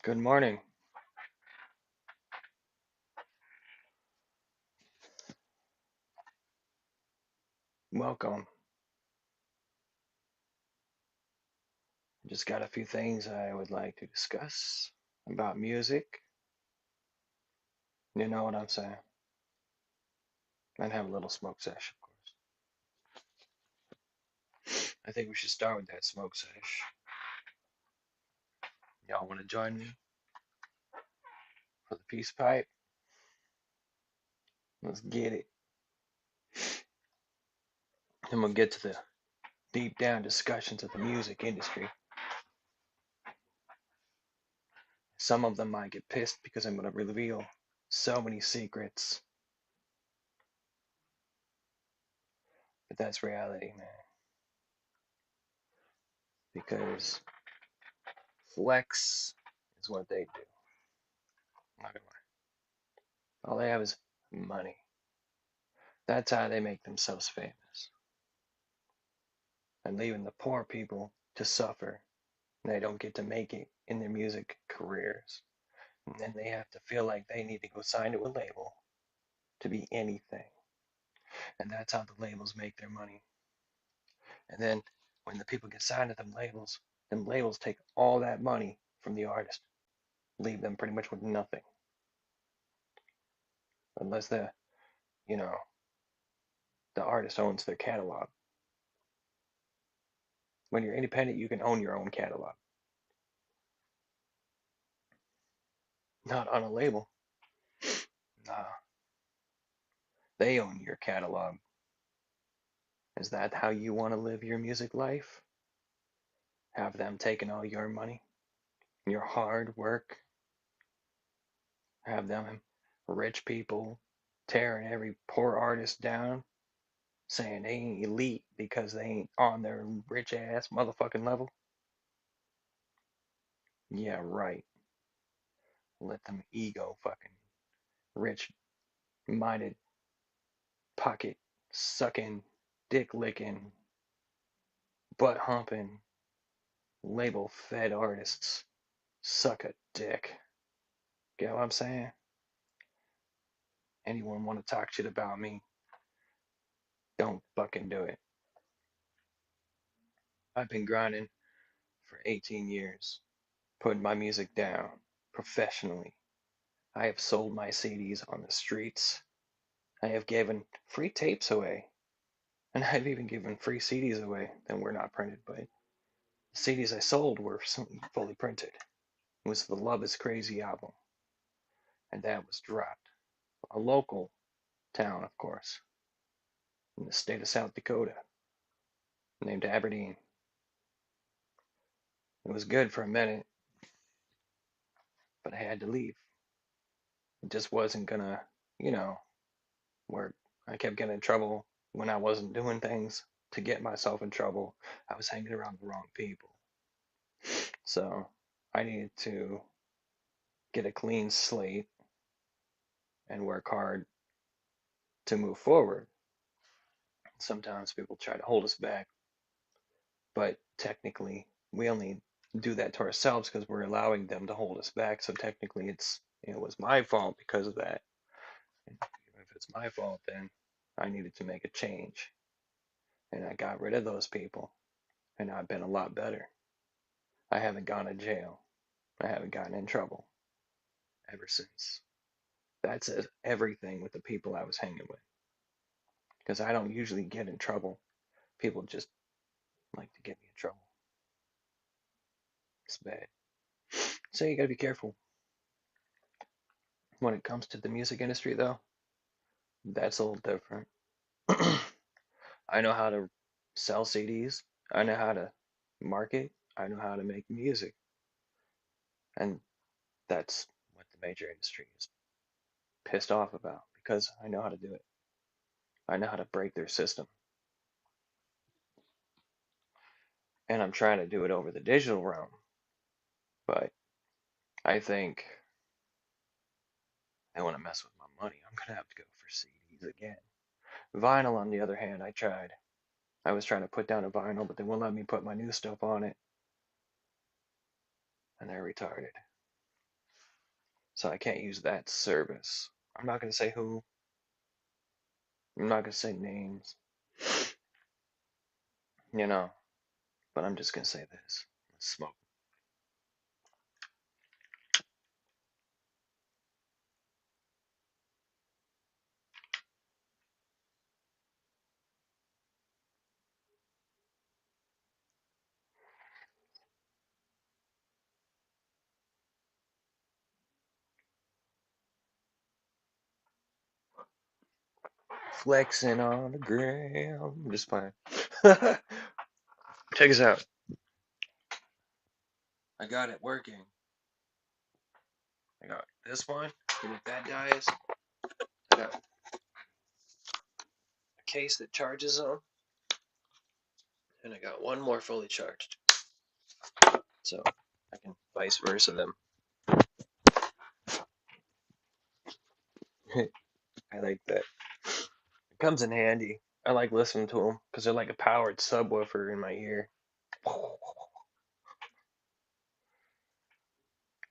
Good morning. Welcome. Just got a few things I would like to discuss about music. You know what I'm saying? And have a little smoke sesh, of course. I think we should start with that smoke sesh. Y'all want to join me for the peace pipe? Let's get it. And we'll get to the deep down discussions of the music industry. Some of them might get pissed because I'm going to reveal so many secrets. But that's reality, man. Because flex is what they do. I'm not gonna lie. All they have is money. That's how they make themselves famous. And leaving the poor people to suffer. And they don't get to make it in their music careers. And then they have to feel like they need to go sign to a label to be anything. And that's how the labels make their money. And then when the people get signed to them labels take all that money from the artist, leave them pretty much with nothing. Unless you know, the artist owns their catalog. When you're independent, you can own your own catalog. Not on a label. Nah, they own your catalog. Is that how you want to live your music life? Have them taking all your money, your hard work? Have them rich people tearing every poor artist down, saying they ain't elite because they ain't on their rich ass motherfucking level? Yeah, right. Let them ego fucking rich minded pocket sucking, dick licking, butt humping, label fed artists suck a dick. Get what I'm saying? Anyone want to talk shit about me? Don't fucking do it. I've been grinding for 18 years, putting my music down professionally. I have sold my CDs on the streets. I have given free tapes away. And I've even given free CDs away that were not printed, but the CDs I sold were fully printed. It was the Love is Crazy album, and that was dropped. A local town, of course, in the state of South Dakota, named Aberdeen. It was good for a minute, but I had to leave. It just wasn't gonna, you know, work. I kept getting in trouble when I wasn't doing things to get myself in trouble. I was hanging around the wrong people. So I needed to get a clean slate and work hard to move forward. Sometimes people try to hold us back, but technically we only do that to ourselves because we're allowing them to hold us back. So technically it was my fault because of that. And if it's my fault, then I needed to make a change. And I got rid of those people, and I've been a lot better. I haven't gone to jail. I haven't gotten in trouble ever since. That says everything with the people I was hanging with. Because I don't usually get in trouble. People just like to get me in trouble. It's bad. So you gotta be careful. When it comes to the music industry, though, that's a little different. I know how to sell CDs. I know how to market. I know how to make music. And that's what the major industry is pissed off about because I know how to do it. I know how to break their system. And I'm trying to do it over the digital realm. But I think they want to mess with my money. I'm going to have to go for CDs again. Vinyl, on the other hand, I tried. I was trying to put down a vinyl, but they won't let me put my new stuff on it. And they're retarded. So I can't use that service. I'm not gonna say who. I'm not gonna say names. You know, but I'm just gonna say this. Smoke. Flexing on the gram. I'm just playing. Check this out. I got it working. I got this one. And if that dies, I got a case that charges them. And I got one more fully charged. So I can vice versa them. I like that. It comes in handy. I like listening to them because they're like a powered subwoofer in my ear.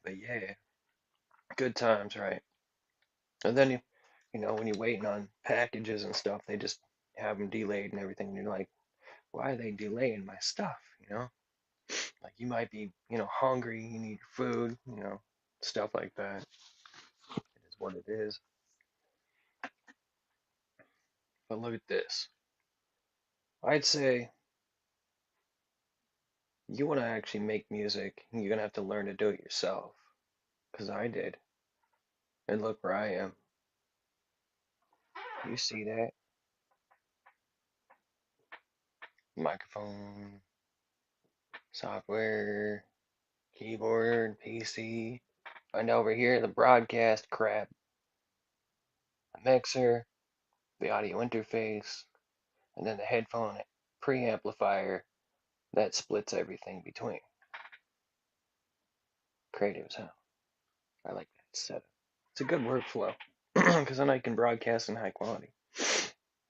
But yeah, good times, right? And then when you're waiting on packages and stuff, they just have them delayed and everything. And you're like, why are they delaying my stuff? Like you might be, hungry, you need food, stuff like that. It is what it is. But look at this. I'd say you want to actually make music, you're gonna have to learn to do it yourself. Because I did. And look where I am. You see that? Microphone, software, keyboard, PC. And over here, the broadcast crap, the mixer, the audio interface, and then the headphone preamplifier that splits everything between. Creative sound. I like that setup. It's a good workflow because then I can broadcast in high quality.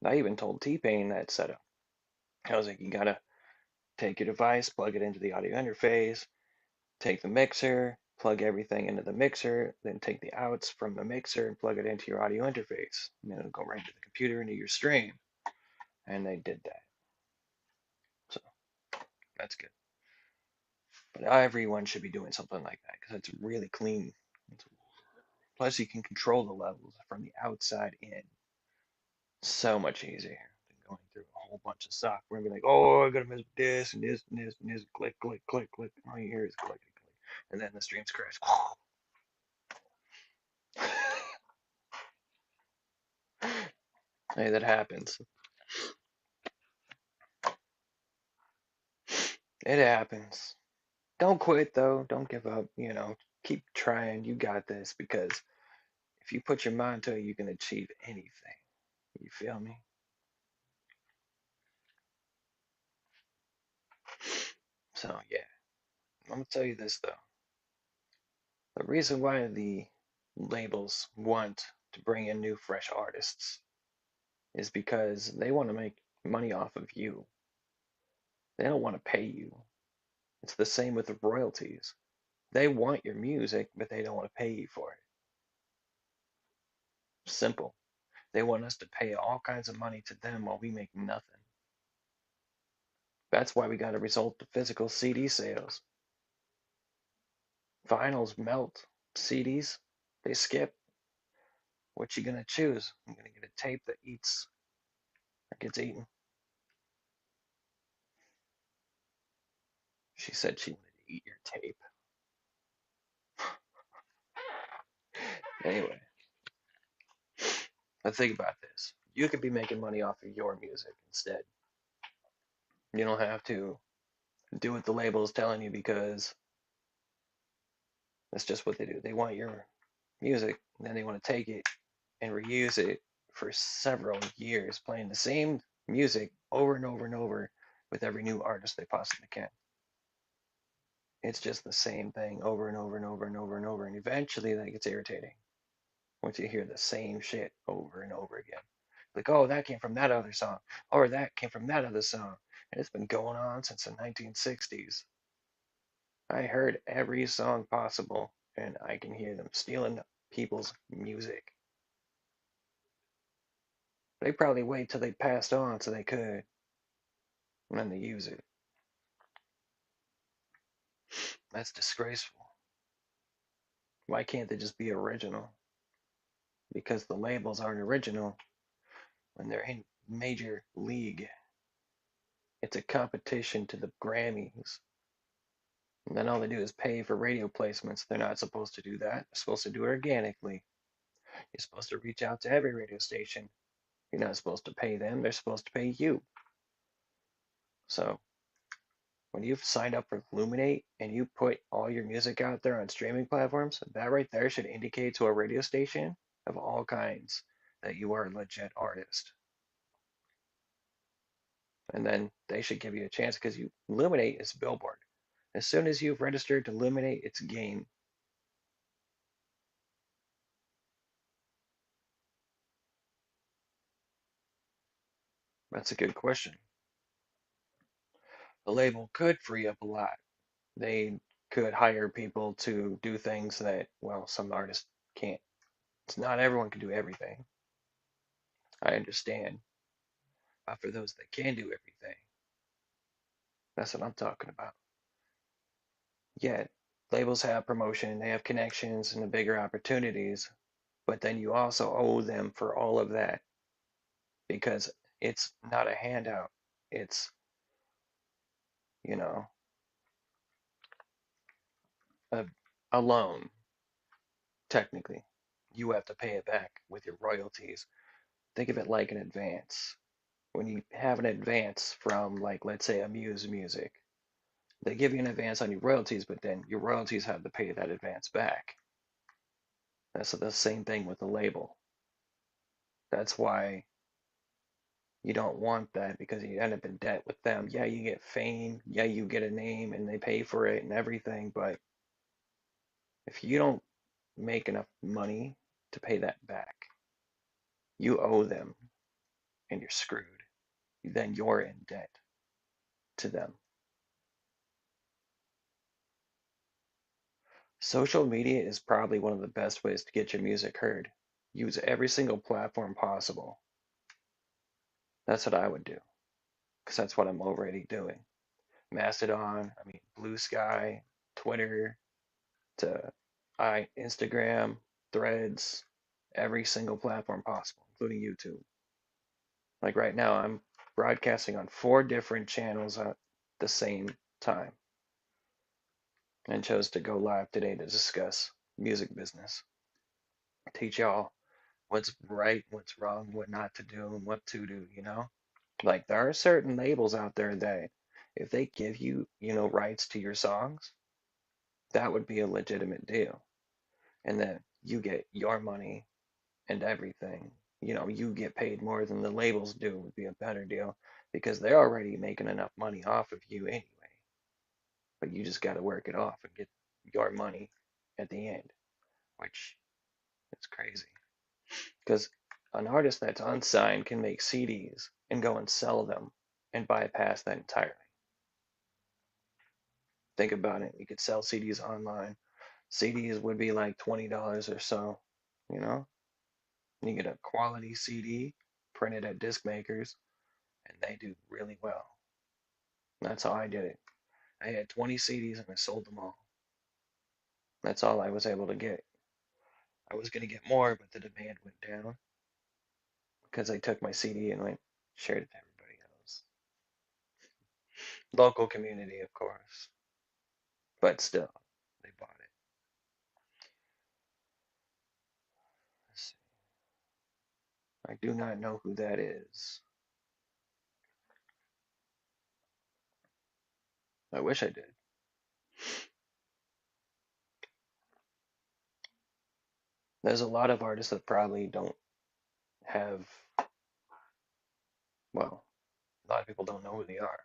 I even told T-Pain that setup. I was like, you gotta take your device, plug it into the audio interface, take the mixer, plug everything into the mixer, then take the outs from the mixer and plug it into your audio interface. And then it'll go right to the computer into your stream. And they did that. So that's good. But everyone should be doing something like that because it's really clean. Plus, you can control the levels from the outside in. So much easier than going through a whole bunch of software and be like, oh, I gotta mess with this and this and this and this, click, click, click, click. All you hear is click, click, and then the streams crash. Hey, that happens. It happens. Don't quit though. Don't give up. Keep trying. You got this because if you put your mind to it, you can achieve anything. You feel me? So yeah, I'm gonna tell you this though. The reason why the labels want to bring in new, fresh artists is because they want to make money off of you. They don't want to pay you. It's the same with the royalties. They want your music, but they don't want to pay you for it. Simple. They want us to pay all kinds of money to them while we make nothing. That's why we got to resort to physical CD sales. Vinyls melt. CDs, they skip. What you gonna choose? I'm gonna get a tape that eats or gets eaten. She said she wanted to eat your tape. Anyway, let's think about this. You could be making money off of your music instead. You don't have to do what the label is telling you because that's just what they do. They want your music, and then they want to take it and reuse it for several years, playing the same music over and over and over with every new artist they possibly can. It's just the same thing over and over and over and over and over, and eventually that gets irritating once you hear the same shit over and over again. Like, oh, that came from that other song, or that came from that other song, and it's been going on since the 1960s. I heard every song possible and I can hear them stealing people's music. They probably wait till they passed on so they could, and then they use it. That's disgraceful. Why can't they just be original? Because the labels aren't original when they're in major league. It's a competition to the Grammys. And then all they do is pay for radio placements. They're not supposed to do that. They're supposed to do it organically. You're supposed to reach out to every radio station. You're not supposed to pay them. They're supposed to pay you. So when you've signed up for Luminate and you put all your music out there on streaming platforms, that right there should indicate to a radio station of all kinds that you are a legit artist. And then they should give you a chance because you Luminate is Billboard. As soon as you've registered to Luminate, it's game. That's a good question. The label could free up a lot. They could hire people to do things that, well, some artists can't. It's not everyone can do everything. I understand. But for those that can do everything, that's what I'm talking about. Yeah, labels have promotion, they have connections and the bigger opportunities, but then you also owe them for all of that because it's not a handout. It's, you know, a, a loan, technically. You have to pay it back with your royalties. Think of it like an advance. When you have an advance from, like, let's say, Amuse Music, they give you an advance on your royalties, but then your royalties have to pay that advance back. That's the same thing with the label. That's why you don't want that because you end up in debt with them. Yeah, you get fame. Yeah, you get a name and they pay for it and everything. But if you don't make enough money to pay that back, you owe them and you're screwed. Then you're in debt to them. Social media is probably one of the best ways to get your music heard. Use every single platform possible. That's what I would do because that's what I'm already doing. Mastodon, I mean, Blue Sky, Twitter, to Instagram, Threads, every single platform possible, including YouTube. Like right now, I'm broadcasting on 4 different channels at the same time and chose to go live today to discuss music business, teach y'all what's right, what's wrong, what not to do, and what to do, you know? Like there are certain labels out there that if they give you, rights to your songs, that would be a legitimate deal. And then you get your money and everything. You get paid more than the labels do would be a better deal because they're already making enough money off of you anyway. But you just got to work it off and get your money at the end, which is crazy. Because an artist that's unsigned can make CDs and go and sell them and bypass that entirely. Think about it. You could sell CDs online. CDs would be like $20 or so, you know? You get a quality CD printed at disc makers and they do really well. That's how I did it. I had 20 CDs and I sold them all. That's all I was able to get. I was going to get more, but the demand went down because I took my CD and went shared it to everybody else. Local community, of course, but still, they bought it. Let's see. I do not know who that is. I wish I did. There's a lot of artists that probably don't have, well, a lot of people don't know who they are.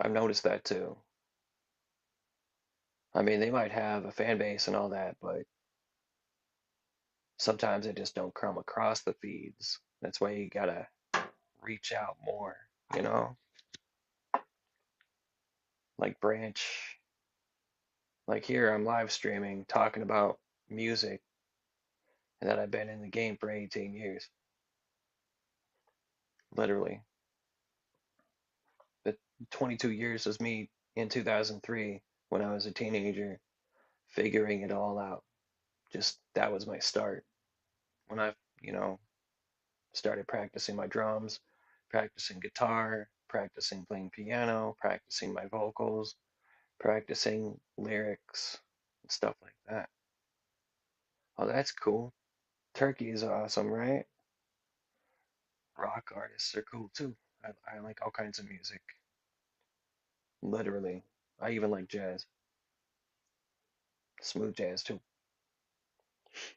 I've noticed that too. I mean, they might have a fan base and all that, but sometimes they just don't come across the feeds. That's why you gotta reach out more, you know? Like branch, Like here, I'm live streaming talking about music and that I've been in the game for 18 years, literally. The 22 years was me in 2003 when I was a teenager, figuring it all out. Just that was my start. When I, you know, started practicing my drums, practicing guitar, practicing playing piano, practicing my vocals, practicing lyrics, and stuff like that. Oh, that's cool. Turkey is awesome, right? Rock artists are cool too. I like all kinds of music, literally. I even like jazz, smooth jazz too.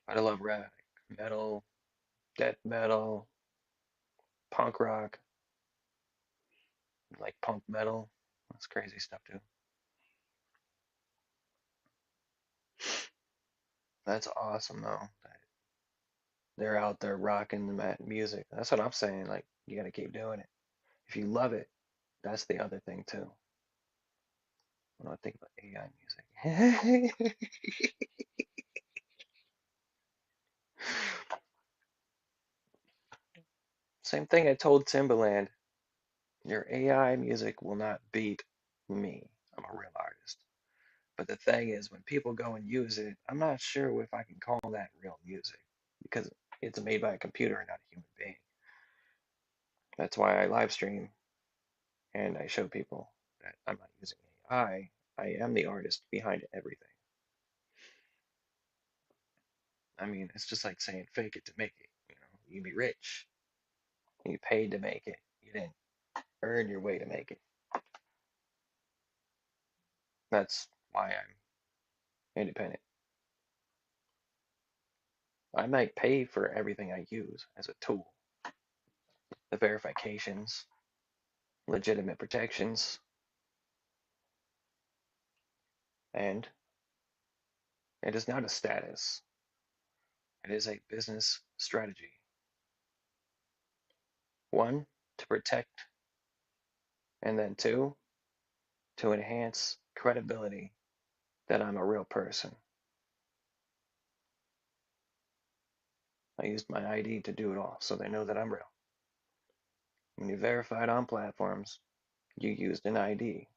I love rap, metal, death metal, punk rock, like punk metal. That's crazy stuff too. That's awesome though. That they're out there rocking the music. That's what I'm saying. Like you gotta keep doing it. If you love it, that's the other thing too. When I think about AI music. Same thing I told Timbaland. Your AI music will not beat me. I'm a real artist. But the thing is, when people go and use it, I'm not sure if I can call that real music because it's made by a computer and not a human being. That's why I live stream and I show people that I'm not using AI. I am the artist behind everything. I mean, it's just like saying fake it to make it. You can be rich. You paid to make it. You didn't earn your way to make it. That's why I'm independent. I might pay for everything I use as a tool, the verifications, legitimate protections, and it is not a status. It is a business strategy. One, to protect, and then two, to enhance credibility that I'm a real person. I used my ID to do it all, so they know that I'm real. When you verified on platforms, you used an ID.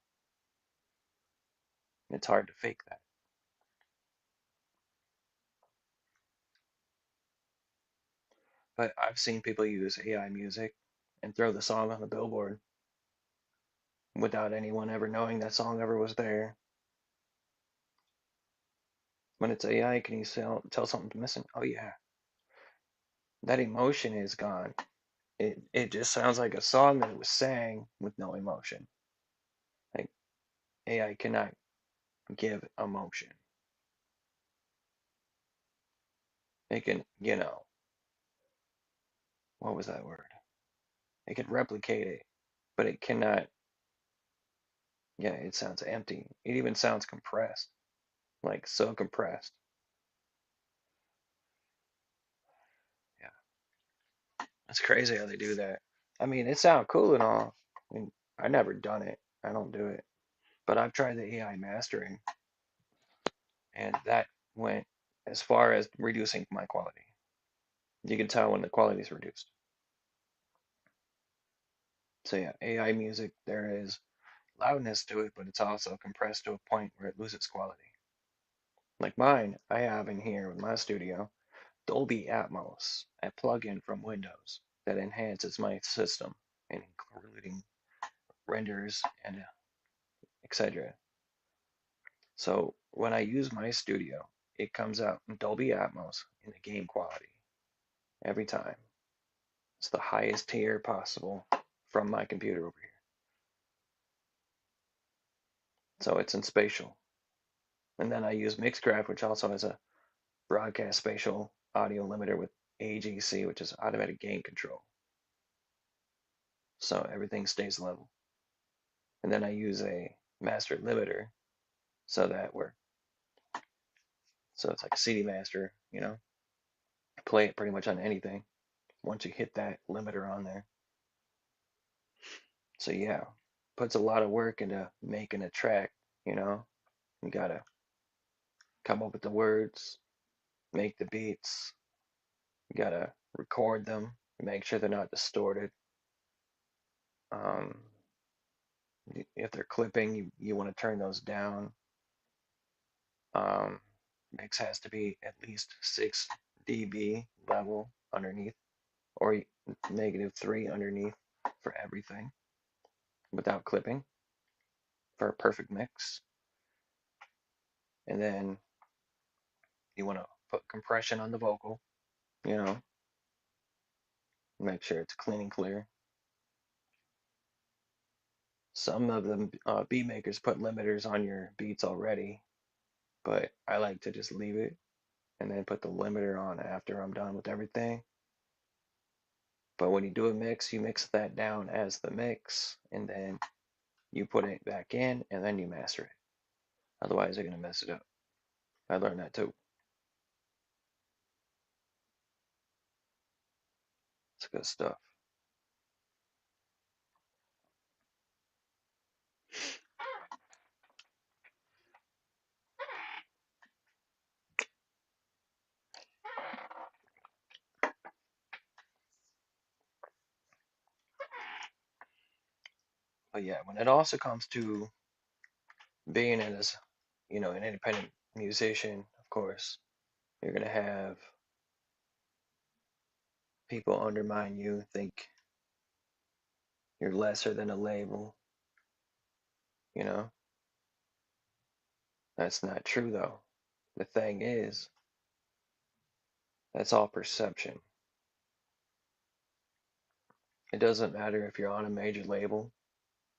It's hard to fake that. But I've seen people use AI music and throw the song on the billboard without anyone ever knowing that song ever was there. When it's AI, can you tell something's missing? Oh yeah, that emotion is gone. It just sounds like a song that was sang with no emotion. Like AI cannot give emotion. It can, what was that word? It can replicate it, but it cannot, yeah, it sounds empty. It even sounds compressed, like so compressed. Yeah, it's crazy how they do that. I mean, it sounds cool and all. I mean, I never done it. I don't do it. But I've tried the AI mastering, and that went as far as reducing my quality. You can tell when the quality is reduced. So yeah, AI music, there is loudness to it, but it's also compressed to a point where it loses quality. Like mine, I have in here with my studio Dolby Atmos, a plugin from Windows that enhances my system, and including renders and etc. So when I use my studio, it comes out in Dolby Atmos in the game quality every time. It's the highest tier possible from my computer over here. So it's in spatial. And then I use Mixcraft, which also has a broadcast spatial audio limiter with AGC, which is automatic gain control. So everything stays level. And then I use a master limiter so that we're so it's like a CD master, play it pretty much on anything once you hit that limiter on there. So yeah, puts a lot of work into making a track, you know. You gotta come up with the words, make the beats. You gotta record them, make sure they're not distorted. Um, if they're clipping, you want to turn those down. Um, Mix has to be at least 6 dB level underneath, or -3 underneath for everything without clipping for a perfect mix. And then you want to put compression on the vocal, you know, make sure it's clean and clear. Some of them beat makers put limiters on your beats already, but I like to just leave it and then put the limiter on after I'm done with everything. But when you do a mix, you mix that down as the mix, and then you put it back in, and then you master it. Otherwise, you're gonna mess it up. I learned that too. It's good stuff. But yeah, when it also comes to being an independent musician, of course, you're gonna have people undermine you, think you're lesser than a label. You know, that's not true though. The thing is, that's all perception. It doesn't matter if you're on a major label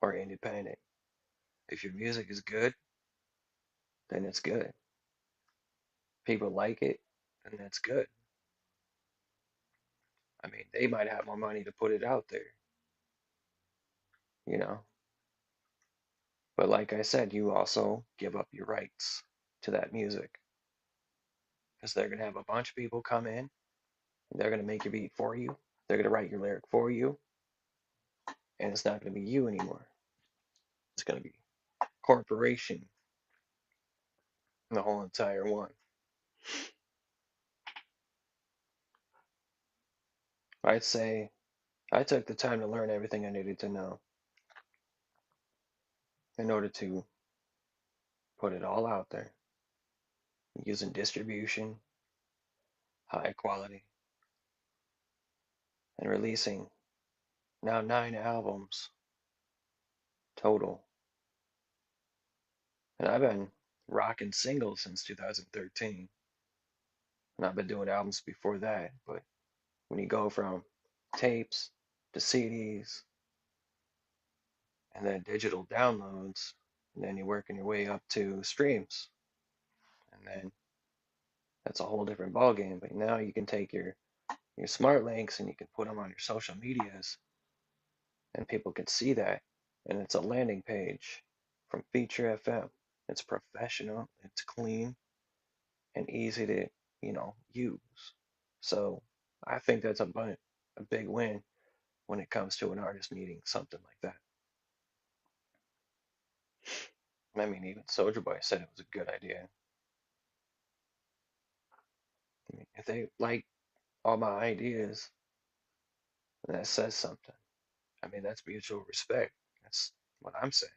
or independent. If your music is good, then it's good. People like it, then that's good. I mean, they might have more money to put it out there, you know. But like I said, you also give up your rights to that music because they're going to have a bunch of people come in, they're going to make your beat for you, they're going to write your lyric for you, and it's not going to be you anymore. It's going to be corporation, the whole entire one. I'd say I took the time to learn everything I needed to know in order to put it all out there using distribution, high quality, and releasing now 9 albums total. And I've been rocking singles since 2013. And I've been doing albums before that. But when you go from tapes to CDs and then digital downloads, and then you're working your way up to streams, and then that's a whole different ballgame. But now you can take your smart links and you can put them on your social medias, and people can see that. And it's a landing page from Feature FM. It's professional, it's clean, and easy to, use. So I think that's a big win when it comes to an artist needing something like that. I mean, even Soldier Boy said it was a good idea. I mean, if they like all my ideas, then that says something. I mean, that's mutual respect. That's what I'm saying.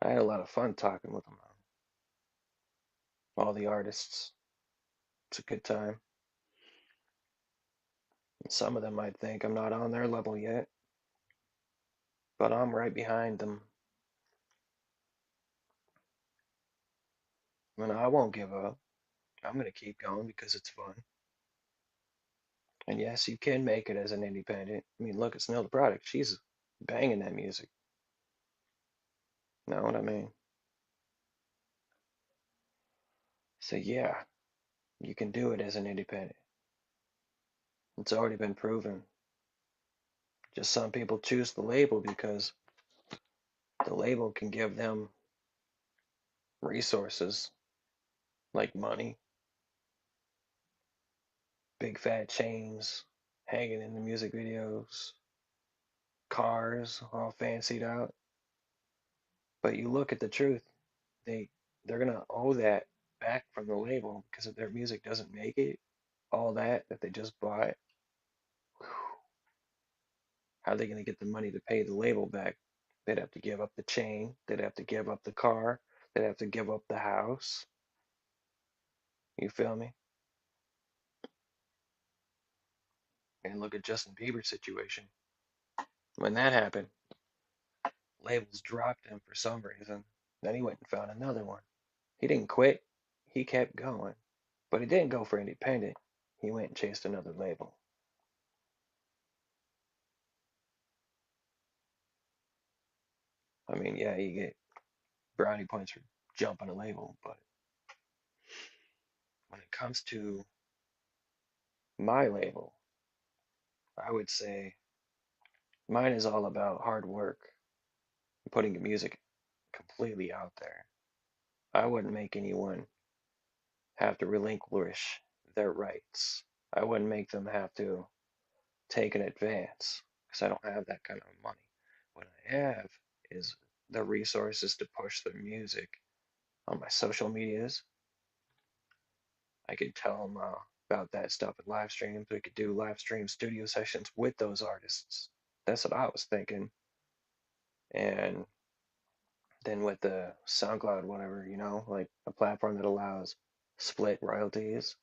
I had a lot of fun talking with them, all the artists. It's a good time. And some of them might think I'm not on their level yet, but I'm right behind them. And I won't give up. I'm going to keep going because it's fun. And yes, you can make it as an independent. I mean, look at Snow the Product. She's banging that music. Know what I mean? So yeah, you can do it as an independent. It's already been proven. Just some people choose the label because the label can give them resources like money, big fat chains hanging in the music videos, cars all fancied out. But you look at the truth, they they're gonna owe that back from the label because if their music doesn't make it, all that they just bought, how are they gonna get the money to pay the label back? They'd have to give up the chain, they'd have to give up the car, they'd have to give up the house. You feel me? And look at Justin Bieber's situation. When that happened, labels dropped him for some reason. Then he went and found another one. He didn't quit, he kept going. But he didn't go for independent. He went and chased another label. I mean, yeah, you get brownie points for jumping a label, but when it comes to my label, I would say mine is all about hard work, putting the music completely out there. I wouldn't make anyone have to relinquish their rights. I wouldn't make them have to take an advance because I don't have that kind of money. What I have is the resources to push their music on my social medias. I could tell them about that stuff in live streams. We could do live stream studio sessions with those artists. That's what I was thinking. And then with the SoundCloud, whatever, like a platform that allows split royalties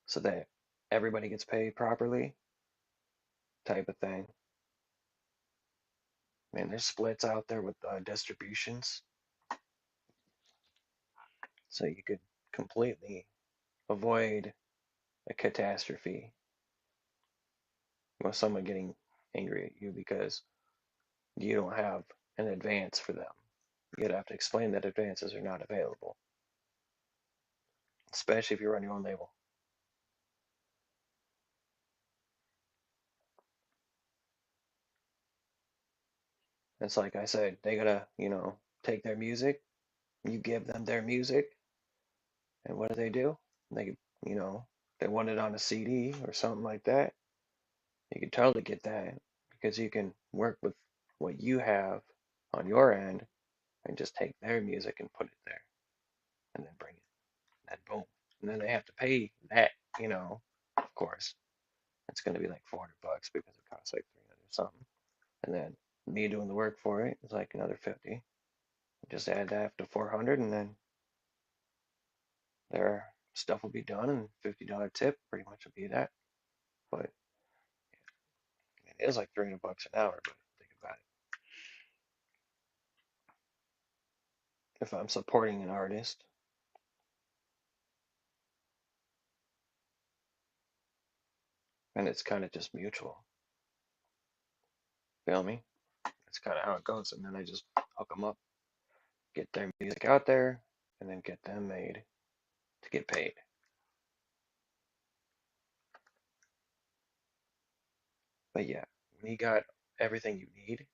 so that everybody gets paid properly, type of thing. Man, there's splits out there with distributions, so you could completely avoid a catastrophe with someone getting angry at you because you don't have an advance for them. You'd have to explain that advances are not available, especially if you run your own label. It's like I said, they gotta, take their music, you give them their music, and what do? They, you know, they want it on a CD or something like that. You can totally get that because you can work with what you have on your end and just take their music and put it there and then bring it. And boom. And then they have to pay that, of course. It's going to be like 400 bucks because it costs like 300 something. And then me doing the work for it is like another 50. Just add that to 400 and then their stuff will be done and $50 tip pretty much will be that. But I mean, it is like 300 bucks an hour, but think about it. If I'm supporting an artist, and it's kind of just mutual, feel me? That's kind of how it goes. And then I just hook them up, get their music out there, and then get them made to get paid. But yeah, when you got everything you need,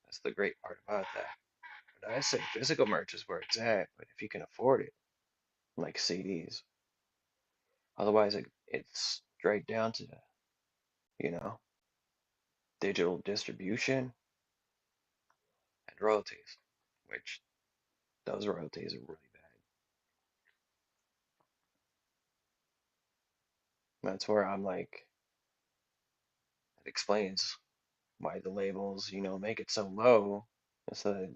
that's the great part about that. But I say physical merch is where it's at, but if you can afford it, like CDs, otherwise it's straight down to, you know, digital distribution and royalties, which those royalties are really bad. That's where I'm like, it explains why the labels, make it so low so that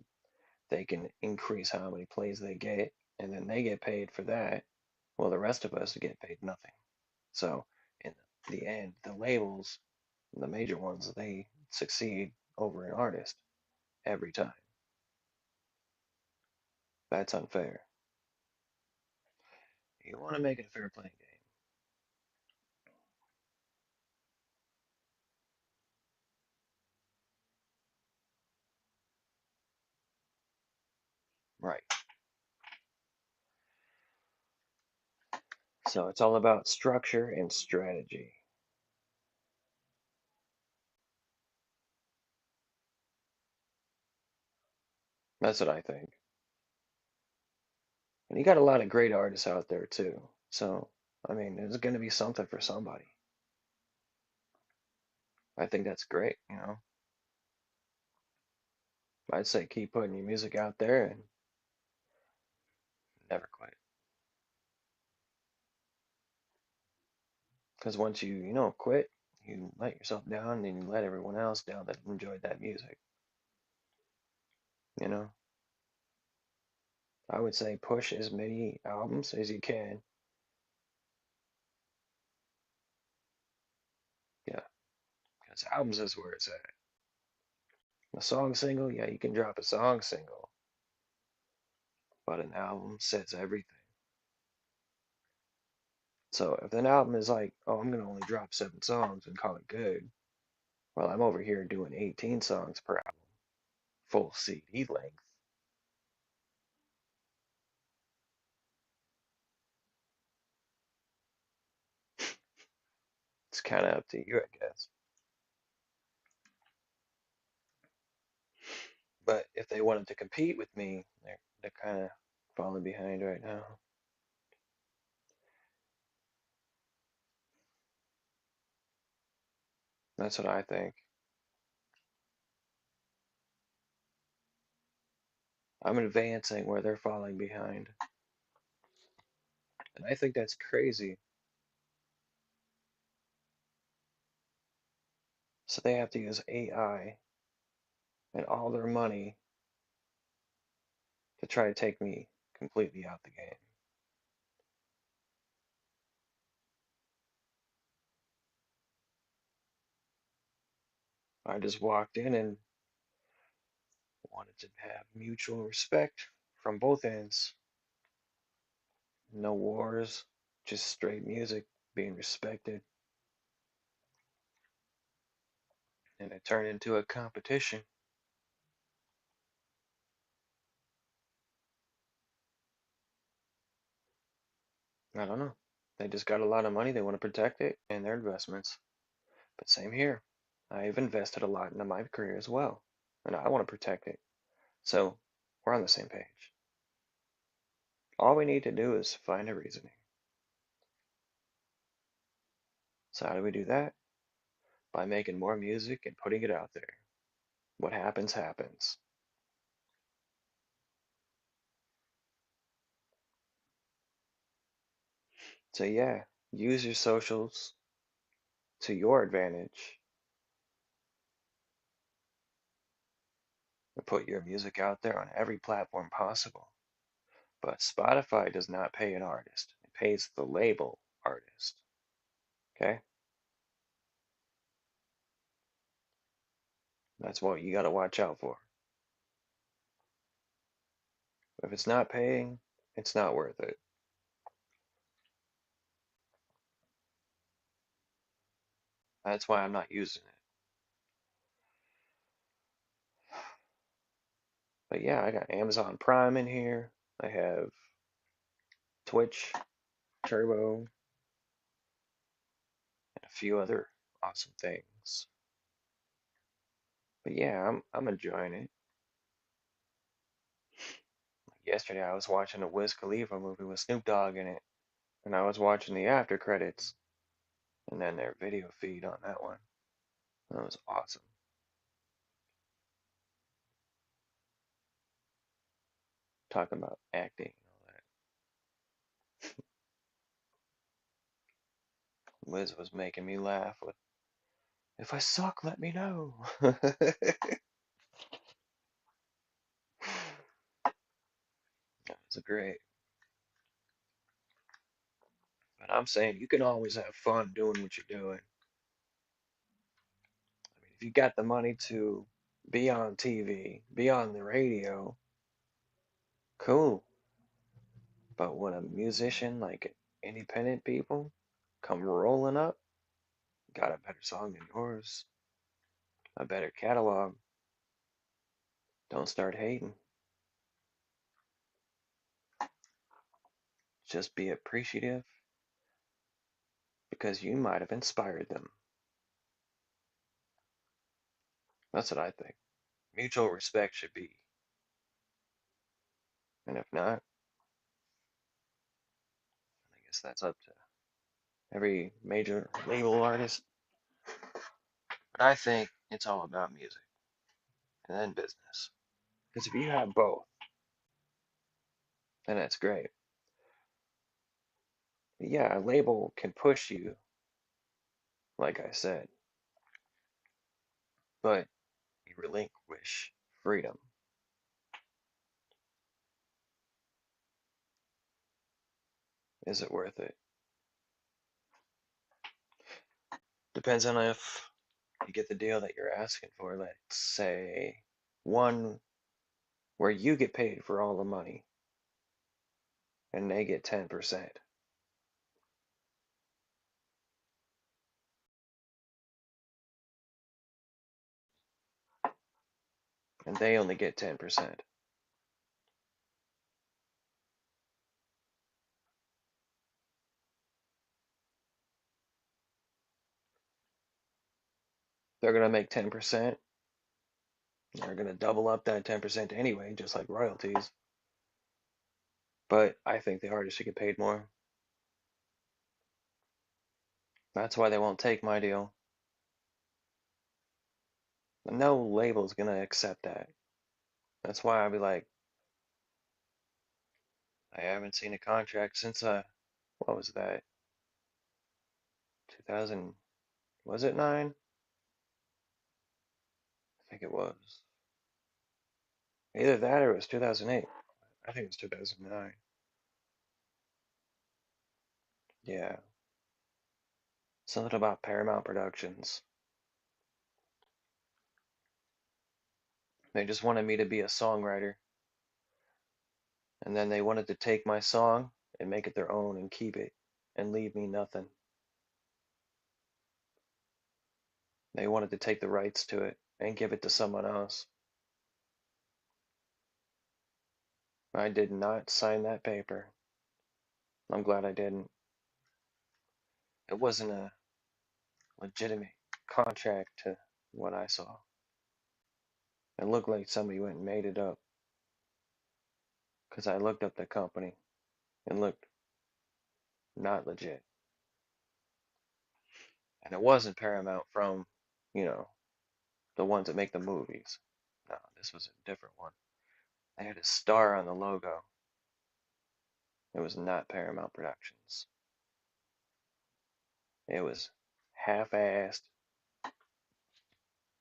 they can increase how many plays they get, and then they get paid for that. Well, the rest of us get paid nothing. So in the end, the labels, the major ones, they succeed over an artist every time. That's unfair. You want to make it a fair playing game. Right. So it's all about structure and strategy. That's what I think. And you got a lot of great artists out there too. So, I mean, there's going to be something for somebody. I think that's great. I'd say keep putting your music out there and Never quit. Because once you quit, you let yourself down and you let everyone else down that enjoyed that music. You know, I would say push as many albums as you can. Yeah, because albums is where it's at. A song single, yeah, you can drop a song single, but an album sets everything. So if an album is like, oh, I'm gonna only drop 7 songs and call it good, well, I'm over here doing 18 songs per album, full CD length. It's kind of up to you, I guess. But if they wanted to compete with me, they're kind of falling behind right now. That's what I think. I'm advancing where they're falling behind. And I think that's crazy. So they have to use AI and all their money to try to take me completely out the game. I just walked in and wanted to have mutual respect from both ends. No wars, just straight music being respected. And it turned into a competition. I don't know. They just got a lot of money. They want to protect it and their investments. But same here. I've invested a lot into my career as well. And I want to protect it. So we're on the same page. All we need to do is find a reasoning. So how do we do that? By making more music and putting it out there. What happens, happens. So yeah, use your socials to your advantage and put your music out there on every platform possible. But Spotify does not pay an artist. It pays the label artist. Okay? That's what you got to watch out for. If it's not paying, it's not worth it. That's why I'm not using it. But yeah, I got Amazon Prime in here. I have Twitch, Turbo, and a few other awesome things. But yeah, I'm enjoying it. Yesterday I was watching a Wiz Khalifa movie with Snoop Dogg in it, and I was watching the after credits and then their video feed on that one. That was awesome. Talking about acting and all that. Wiz was making me laugh with, if I suck, let me know. That was great. But I'm saying you can always have fun doing what you're doing. I mean, if you got the money to be on TV, be on the radio, cool. But when a musician like independent people come rolling up, got a better song than yours, a better catalog, don't start hating. Just be appreciative because you might have inspired them. That's what I think. Mutual respect should be. And if not, I guess that's up to every major label artist. But I think it's all about music and then business. Because if you have both, and that's great. Yeah, a label can push you, like I said, but you relinquish freedom. Is it worth it? Depends on if you get the deal that you're asking for. Let's say one where you get paid for all the money and they get 10%, and they only get 10%. They're going to make 10%. They're going to double up that 10% anyway, just like royalties. But I think the artist should get paid more. That's why they won't take my deal. No label's going to accept that. That's why I'd be like, I haven't seen a contract since, what was that? 2000, was it 9? I think it was. Either that or it was 2008. I think it was 2009. Yeah. Something about Paramount Productions. They just wanted me to be a songwriter, and then they wanted to take my song and make it their own and keep it and leave me nothing. They wanted to take the rights to it and give it to someone else. I did not sign that paper. I'm glad I didn't. It wasn't a legitimate contract to what I saw. It looked like somebody went and made it up because I looked up the company and looked not legit. And it wasn't Paramount from, you know, the ones that make the movies. No, this was a different one. They had a star on the logo. It was not Paramount Productions. It was half-assed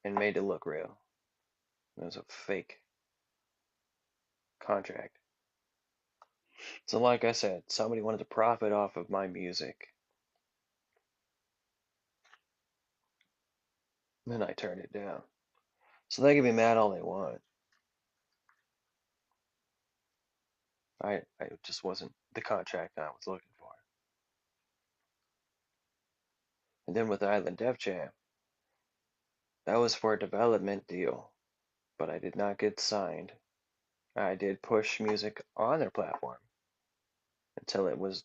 and made to look real. It was a fake contract. So, like I said, somebody wanted to profit off of my music. Then I turned it down. So they can be mad all they want. I just wasn't the contract I was looking for. And then with Island Def Jam, that was for a development deal, but I did not get signed. I did push music on their platform until it was,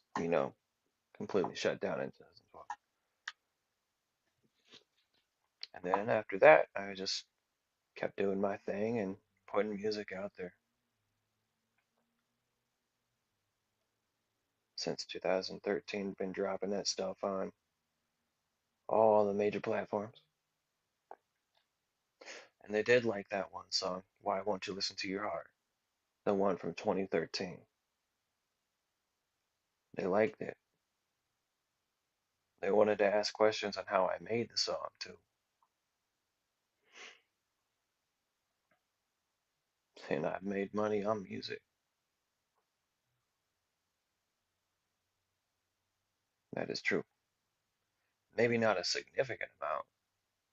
completely shut down in 2012. And then after that, I just kept doing my thing and putting music out there since 2013. Been dropping that stuff on all the major platforms. And they did like that one song, Why Won't You Listen to Your Heart? The one from 2013. They liked it. They wanted to ask questions on how I made the song too. And I've made money on music. That is true. Maybe not a significant amount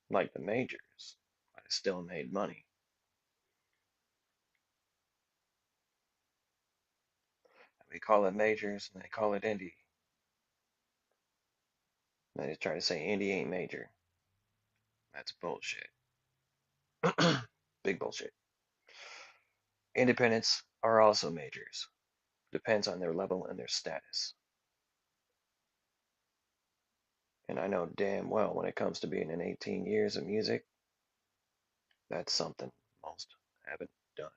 like the majors, but I still made money. We call it majors and they call it indie. They just try to say indie ain't major. That's bullshit. Big bullshit. Independents are also majors. Depends on their level and their status. And I know damn well when it comes to being in 18 years of music, that's something most haven't done.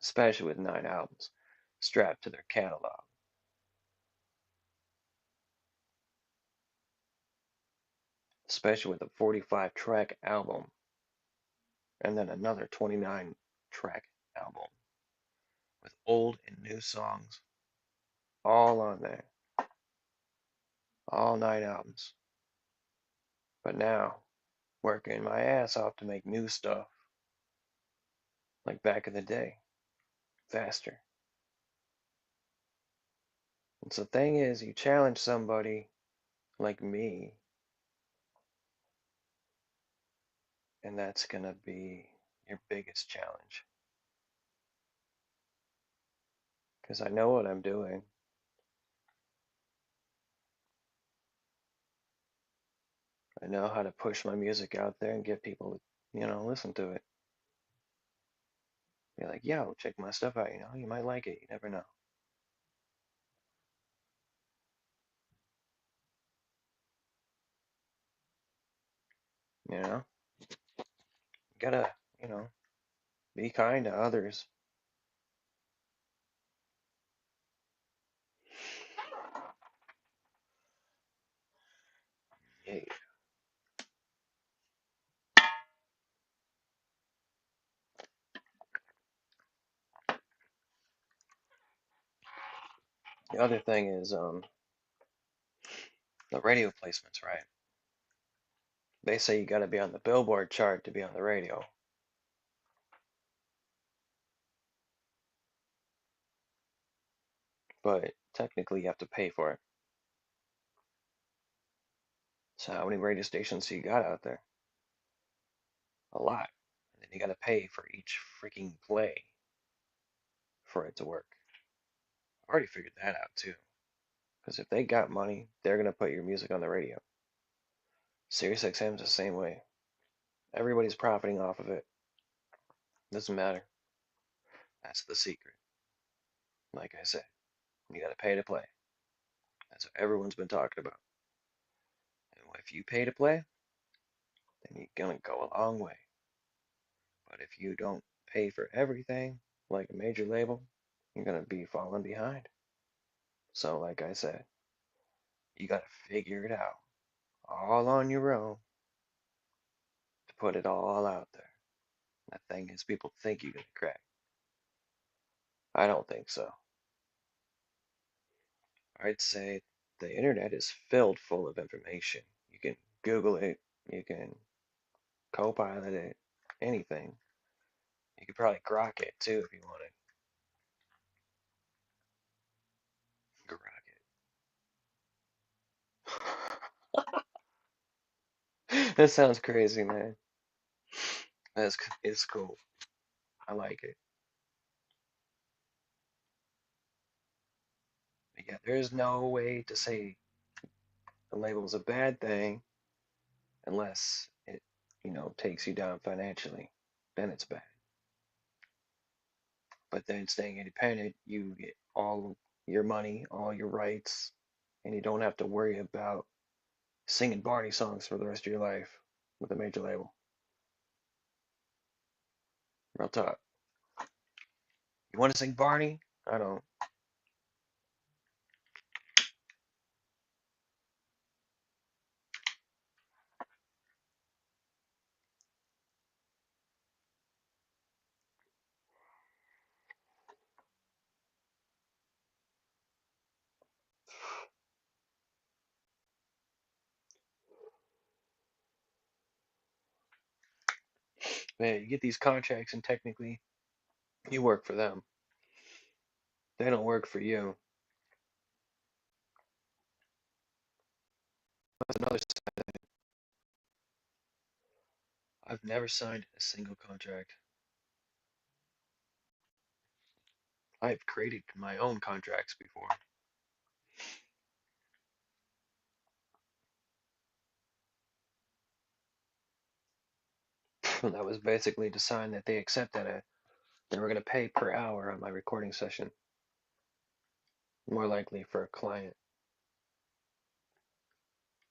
Especially with 9 albums strapped to their catalog. Especially with a 45 track album and then another 29 track album with old and new songs, all on there, all nine albums. But now, working my ass off to make new stuff, like back in the day, faster. And so the thing is, you challenge somebody like me, and that's gonna be your biggest challenge. Because I know what I'm doing. I know how to push my music out there and get people to, listen to it. Be like, yo, check my stuff out, you might like it, you never know. You know? You gotta, you know, be kind to others. Yeah. The other thing is the radio placements, right? They say you gotta be on the Billboard chart to be on the radio, but technically you have to pay for it. So how many radio stations do you got out there? A lot. And then you gotta pay for each freaking play for it to work. I already figured that out too. Because if they got money, they're gonna put your music on the radio. Sirius XM is the same way. Everybody's profiting off of it. Doesn't matter. That's the secret. Like I said, you gotta pay to play. That's what everyone's been talking about. And if you pay to play, then you're gonna go a long way. But if you don't pay for everything, like a major label, you're gonna be falling behind. So, like I said, you gotta figure it out all on your own to put it all out there. The thing is, people think you're gonna crack. I don't think so. I'd say the internet is filled full of information. You can Google it, you can Copilot it, anything. You could probably grok it too if you wanted. Grok it. That sounds crazy, man. It's cool. I like it. But yeah, there's no way to say the label is a bad thing unless it, takes you down financially. Then it's bad. But then staying independent, you get all your money, all your rights, and you don't have to worry about singing Barney songs for the rest of your life with a major label. Real talk. You want to sing Barney? I don't. Man, you get these contracts and technically you work for them. They don't work for you. That's another side. I've never signed a single contract. I've created my own contracts before. That was basically to sign that they accept that they were going to pay per hour on my recording session, more likely for a client.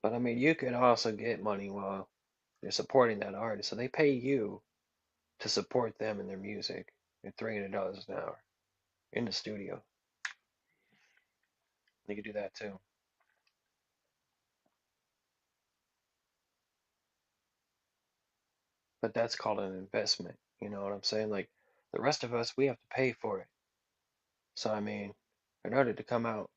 But I mean, you could also get money while you're supporting that artist. So they pay you to support them and their music at $300 an hour in the studio. You could do that too. But that's called an investment. You know what I'm saying? Like the rest of us, we have to pay for it. So I mean, in order to come out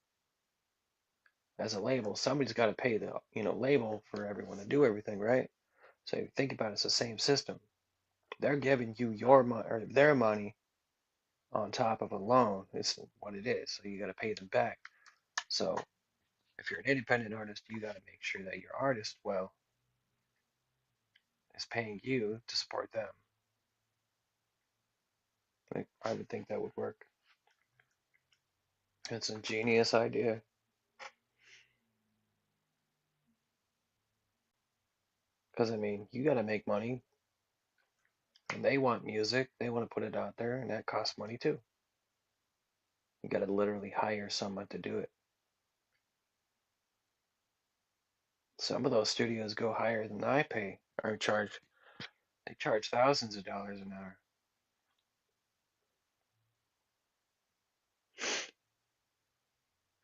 as a label, somebody's got to pay the label for everyone to do everything, right? So you think about it, it's the same system. They're giving you your money or their money on top of a loan. It's what it is. So you got to pay them back. So if you're an independent artist, you got to make sure that your artist, well, is paying you to support them. Like, I would think that would work. It's a genius idea. Because, I mean, you got to make money. And they want music. They want to put it out there. And that costs money too. You got to literally hire someone to do it. Some of those studios go higher than I pay or charge. They charge thousands of dollars an hour.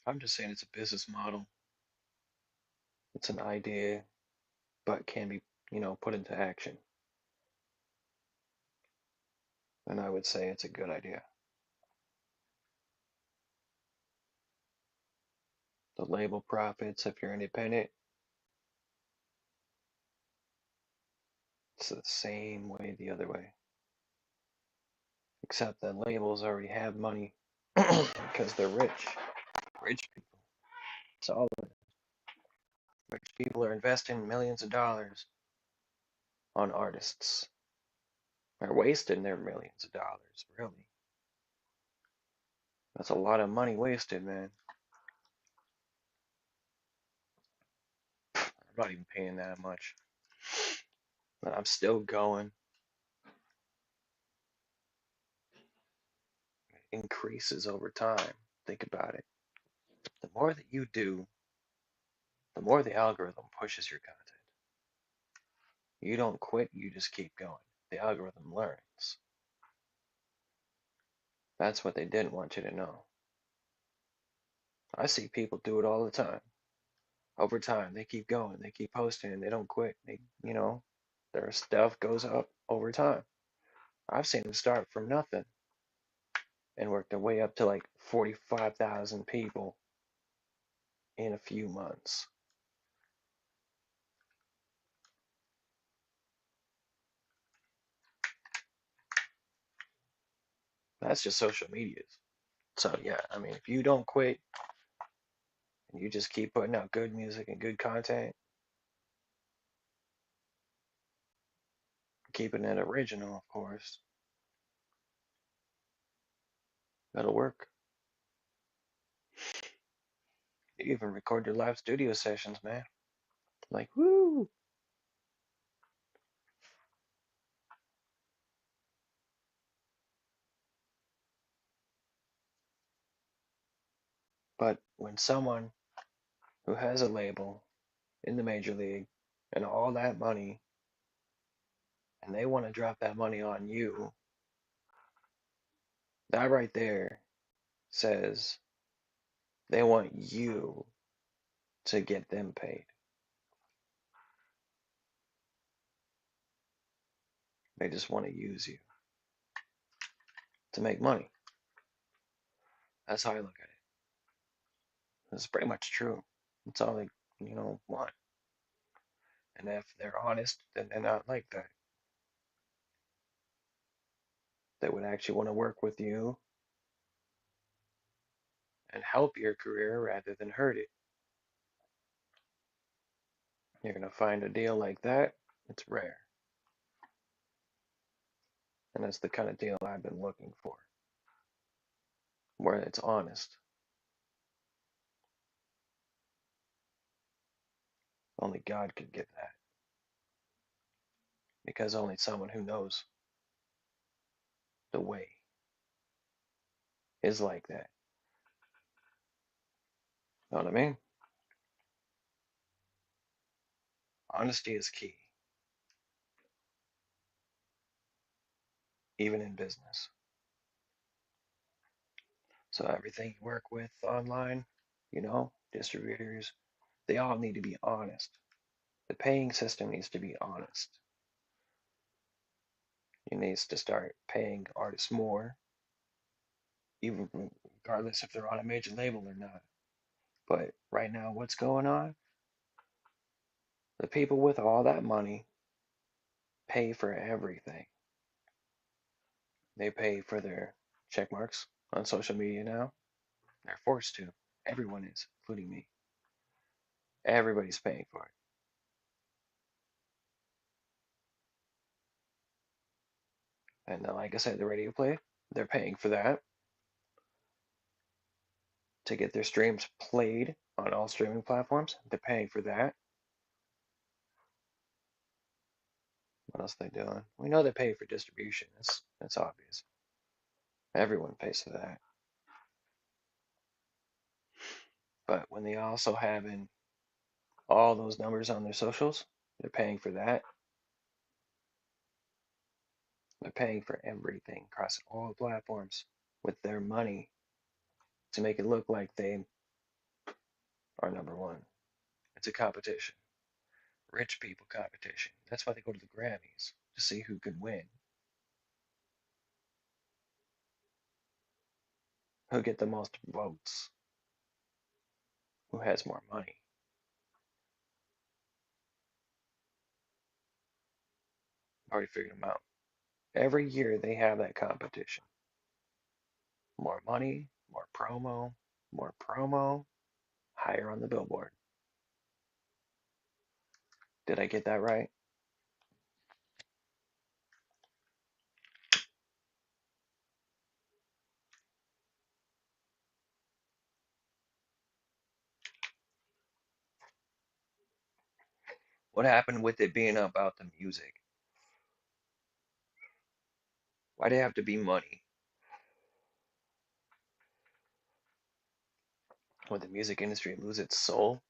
I'm just saying it's a business model. It's an idea, but can be, put into action. And I would say it's a good idea. The label profits, if you're independent, it's the same way the other way. Except that labels already have money because they're rich. Rich people. It's all rich people are investing millions of dollars on artists. They're wasting their millions of dollars, really. That's a lot of money wasted, man. I'm not even paying that much. But I'm still going. It increases over time. Think about it. The more that you do, the more the algorithm pushes your content. You don't quit, you just keep going. The algorithm learns. That's what they didn't want you to know. I see people do it all the time. Over time, they keep going, they keep posting, they don't quit. Their stuff goes up over time. I've seen them start from nothing and work their way up to like 45,000 people in a few months. That's just social media. So yeah, I mean, if you don't quit and you just keep putting out good music and good content, keeping it original, of course, that'll work. You even record your live studio sessions, man. Like, woo! But when someone who has a label in the major league and all that money, and they want to drop that money on you, that right there says they want you to get them paid. They just want to use you to make money. That's how I look at it. It's pretty much true. It's all they, want. And if they're honest, then they're not like that. They would actually want to work with you and help your career rather than hurt it. You're going to find a deal like that, it's rare. And that's the kind of deal I've been looking for, where it's honest. Only God could give that, because only someone who knows the way is like that. Know what I mean? Honesty is key, even in business. So everything you work with online, distributors, they all need to be honest. The paying system needs to be honest. It needs to start paying artists more even regardless if they're on a major label or not. But right now, what's going on? The people with all that money pay for everything. They pay for their check marks on social media now. They're forced to. Everyone is, including me. Everybody's paying for it. And like I said, the radio play, they're paying for that to get their streams played on all streaming platforms. They're paying for that. What else are they doing? We know they pay for distribution. That's obvious. Everyone pays for that. But when they also having all those numbers on their socials, they're paying for that. They're paying for everything across all platforms with their money to make it look like they are number one. It's a competition. Rich people competition. That's why they go to the Grammys to see who can win, who get the most votes, who has more money. Already figured them out. Every year they have that competition. More money, more promo, higher on the billboard. Did I get that right? What happened with it being about the music? Why did it have to be money? Would the music industry lose its soul?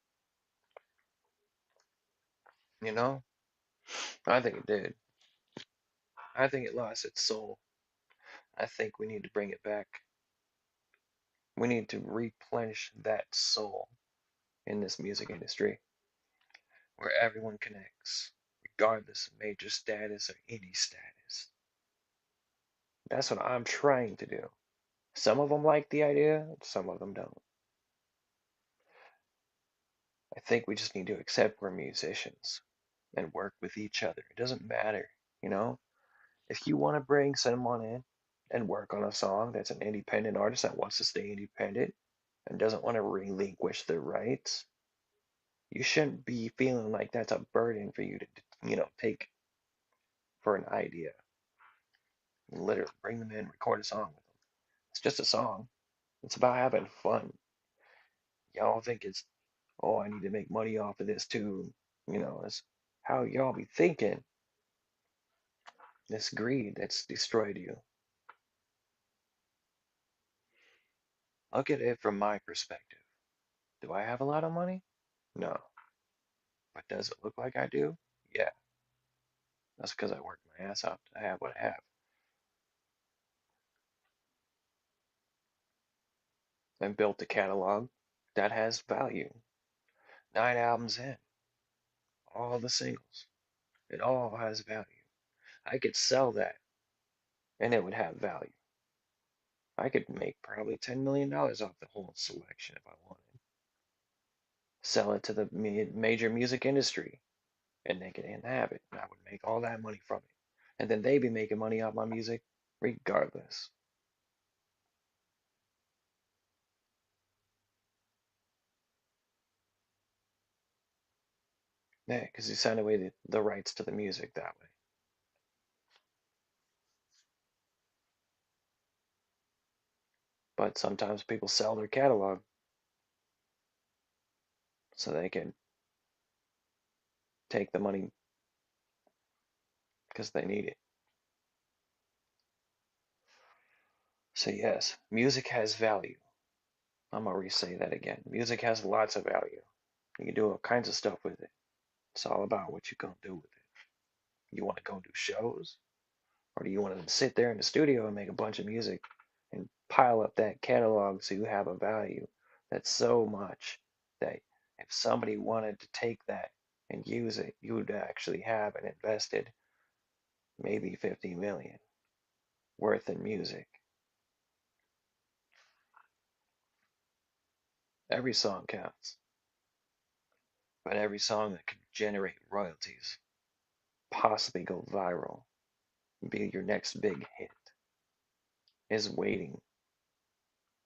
You know? I think it did. I think it lost its soul. I think we need to bring it back. We need to replenish that soul in this music industry where everyone connects, regardless of major status or indie status. That's what I'm trying to do. Some of them like the idea, some of them don't. I think we just need to accept we're musicians and work with each other. It doesn't matter, you know? If you want to bring someone in and work on a song that's an independent artist that wants to stay independent and doesn't want to relinquish their rights, you shouldn't be feeling like that's a burden for you to, take for an idea. Literally bring them in, record a song with them. It's just a song. It's about having fun. Y'all think it's, oh, I need to make money off of this too. It's how y'all be thinking. This greed that's destroyed you. Look at it from my perspective. Do I have a lot of money? No. But does it look like I do? Yeah. That's because I worked my ass off to have what I have. And built a catalog that has value. 9 albums in, all the singles. It all has value. I could sell that and it would have value. I could make probably $10 million off the whole selection if I wanted. Sell it to the major music industry and they could have it. And I would make all that money from it. And then they'd be making money off my music regardless. Yeah, because you sign away the rights to the music that way. But sometimes people sell their catalog so they can take the money because they need it. So, yes, music has value. I'm gonna re-say that again. Music has lots of value. You can do all kinds of stuff with it. It's all about what you're gonna do with it. You want to go do shows, or do you want to sit there in the studio and make a bunch of music and pile up that catalog so you have a value that's so much that if somebody wanted to take that and use it, you would actually have an invested maybe 50 million worth in music. Every song counts, but every song that can generate royalties, possibly go viral, be your next big hit, is waiting.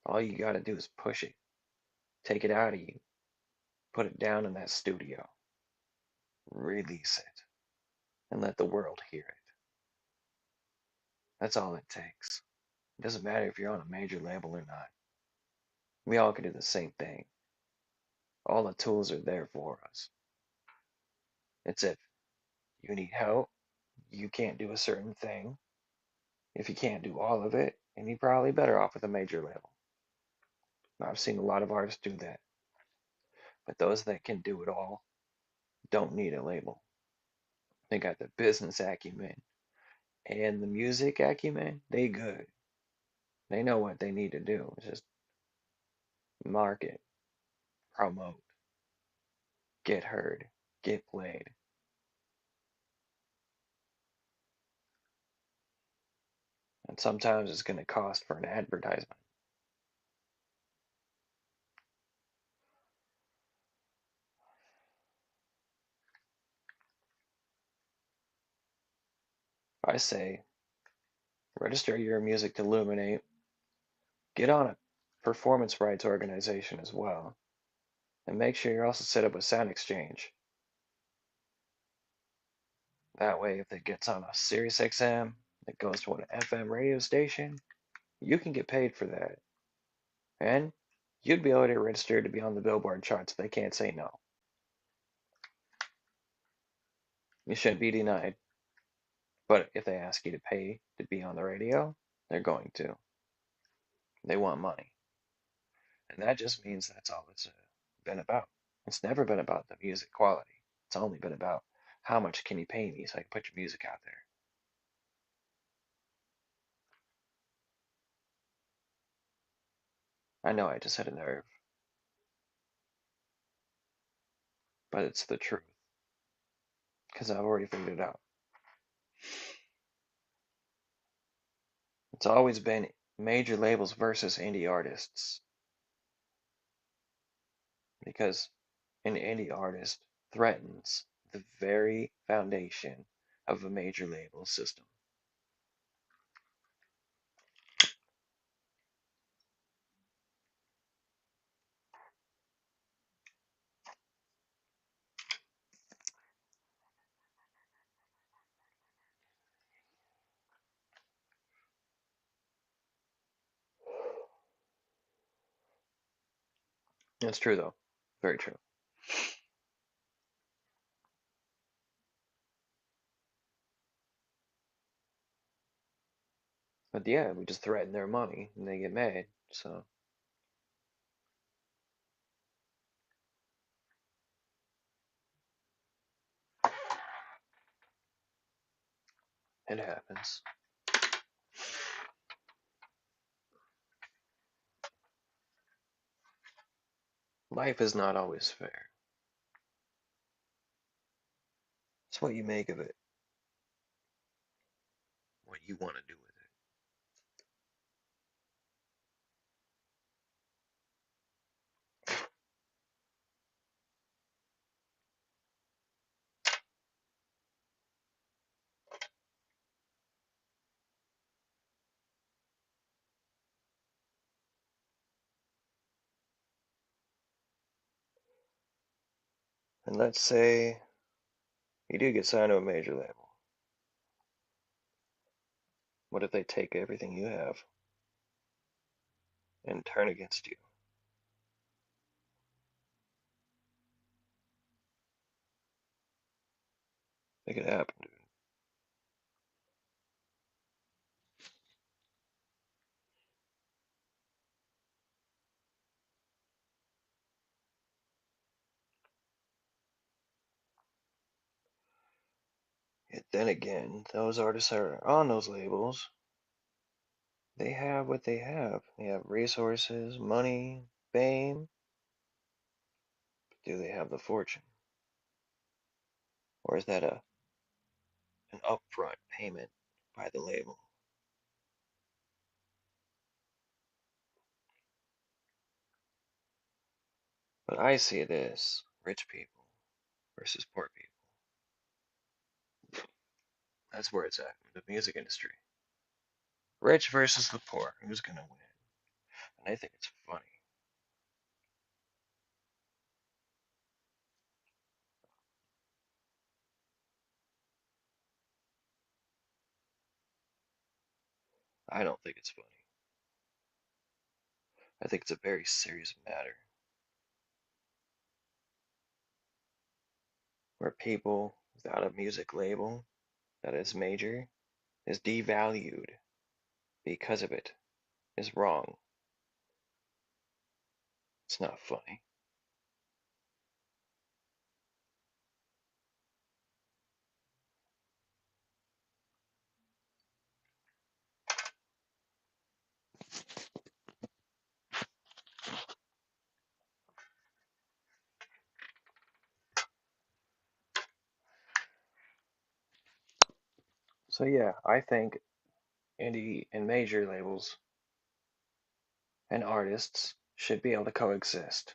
All you gotta do is push it, take it out of you, put it down in that studio, release it, and let the world hear it. That's all it takes. It doesn't matter if you're on a major label or not. We all can do the same thing. All the tools are there for us. It's if you need help, you can't do a certain thing. If you can't do all of it, and you're probably better off with a major label. I've seen a lot of artists do that. But those that can do it all don't need a label. They got the business acumen and the music acumen. They good. They know what they need to do. It's just market, promote, get heard, get played. And sometimes it's going to cost for an advertisement. I say register your music to Luminate. Get on a performance rights organization as well. And make sure you're also set up with Sound Exchange. That way, if it gets on a Sirius XM, it goes to an FM radio station, you can get paid for that. And you'd be able to register to be on the Billboard charts. They can't say no. You shouldn't be denied. But if they ask you to pay to be on the radio, they're going to. They want money. And that just means that's all it's been about. It's never been about the music quality. It's only been about how much can you pay me so I can put your music out there. I know I just had a nerve, but it's the truth because I've already figured it out. It's always been major labels versus indie artists because an indie artist threatens the very foundation of a major label system. It's true though, very true. But yeah, we just threaten their money and they get mad. So it happens. Life is not always fair. It's what you make of it, what you want to do with it. And let's say you do get signed to a major label. What if they take everything you have and turn against you? It could happen, dude. Yet then again, those artists that are on those labels, they have what they have. They have resources, money, fame. Do they have the fortune? Or is that an upfront payment by the label? But I see it as rich people versus poor people. That's where it's at in the music industry. Rich versus the poor. Who's gonna win? And I think it's funny. I don't think it's funny. I think it's a very serious matter where people without a music label that is major is devalued because of it is wrong. It's not funny. So yeah, I think indie and major labels and artists should be able to coexist.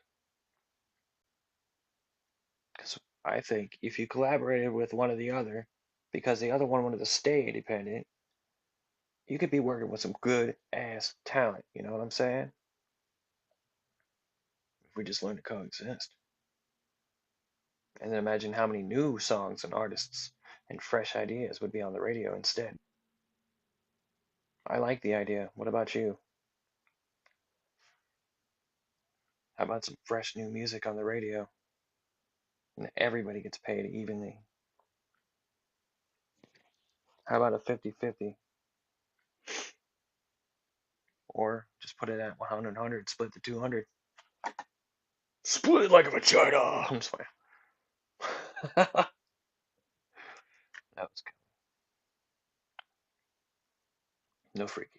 Because I think if you collaborated with one or the other, because the other one wanted to stay independent, you could be working with some good ass talent. You know what I'm saying? If we just learn to coexist. And then imagine how many new songs and artists and fresh ideas would be on the radio instead. I like the idea. What about you? How about some fresh new music on the radio? And everybody gets paid evenly. How about a 50-50? Or just put it at 100, split the 200. Split it like a vagina. I'm just playing. That was good. No freaky.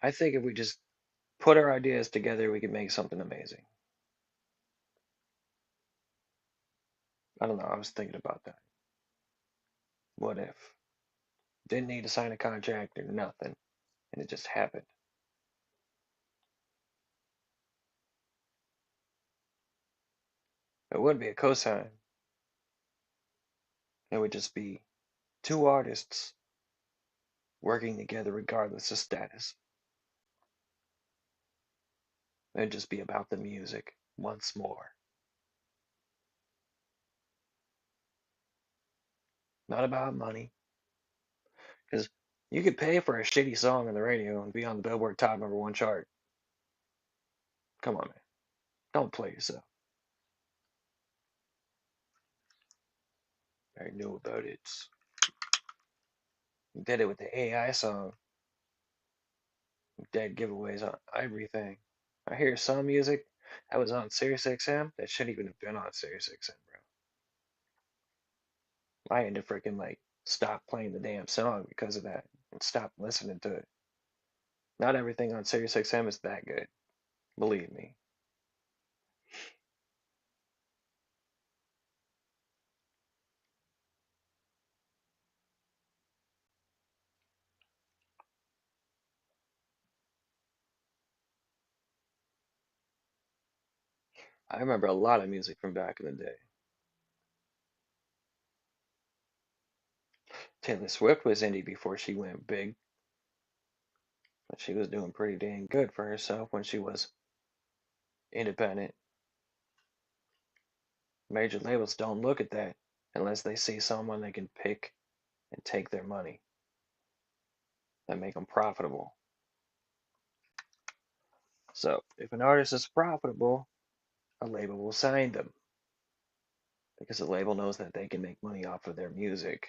I think if we just put our ideas together, we could make something amazing. I don't know. I was thinking about that. What if? Didn't need to sign a contract or nothing, and it just happened. It wouldn't be a cosign. It would just be two artists working together regardless of status. It'd just be about the music once more. Not about money. Because you could pay for a shitty song on the radio and be on the Billboard top #1 chart. Come on, man. Don't play yourself. I knew about it. You did it with the AI song. Dead giveaways on everything. I hear some music that was on SiriusXM that shouldn't even have been on SiriusXM, bro. I had to freaking like stop playing the damn song because of that and stop listening to it. Not everything on SiriusXM is that good. Believe me. I remember a lot of music from back in the day. Taylor Swift was indie before she went big, but she was doing pretty dang good for herself when she was independent. Major labels don't look at that unless they see someone they can pick and take their money that make them profitable. So if an artist is profitable, a label will sign them because the label knows that they can make money off of their music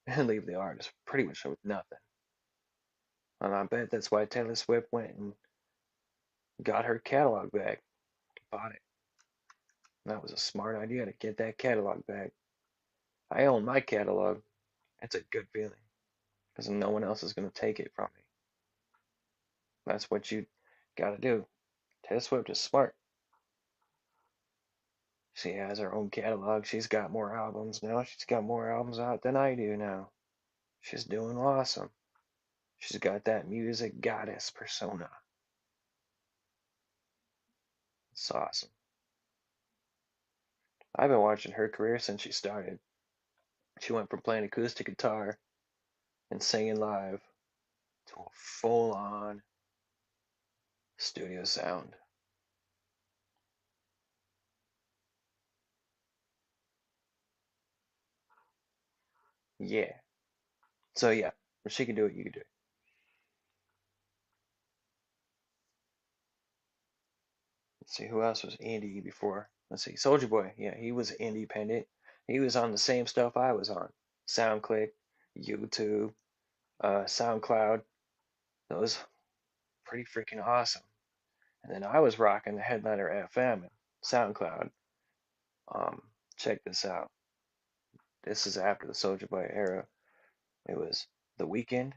and leave the artist pretty much with nothing. And I bet that's why Taylor Swift went and got her catalog back, bought it. That was a smart idea to get that catalog back. I own my catalog. That's a good feeling because no one else is going to take it from me. That's what you got to do. Taylor Swift is smart. She has her own catalog. She's got more albums now. She's got more albums out than I do now. She's doing awesome. She's got that music goddess persona. It's awesome. I've been watching her career since she started. She went from playing acoustic guitar and singing live to a full on studio sound. Yeah. So, yeah, if she can do it, you can do it. Let's see, who else was indie before? Let's see, Soldier Boy. Yeah, he was independent. He was on the same stuff I was on. SoundClick, YouTube, SoundCloud. That was pretty freaking awesome. And then I was rocking the Headliner FM and SoundCloud. Um, Check this out. This is after the Soldier Boy era. It was The Weeknd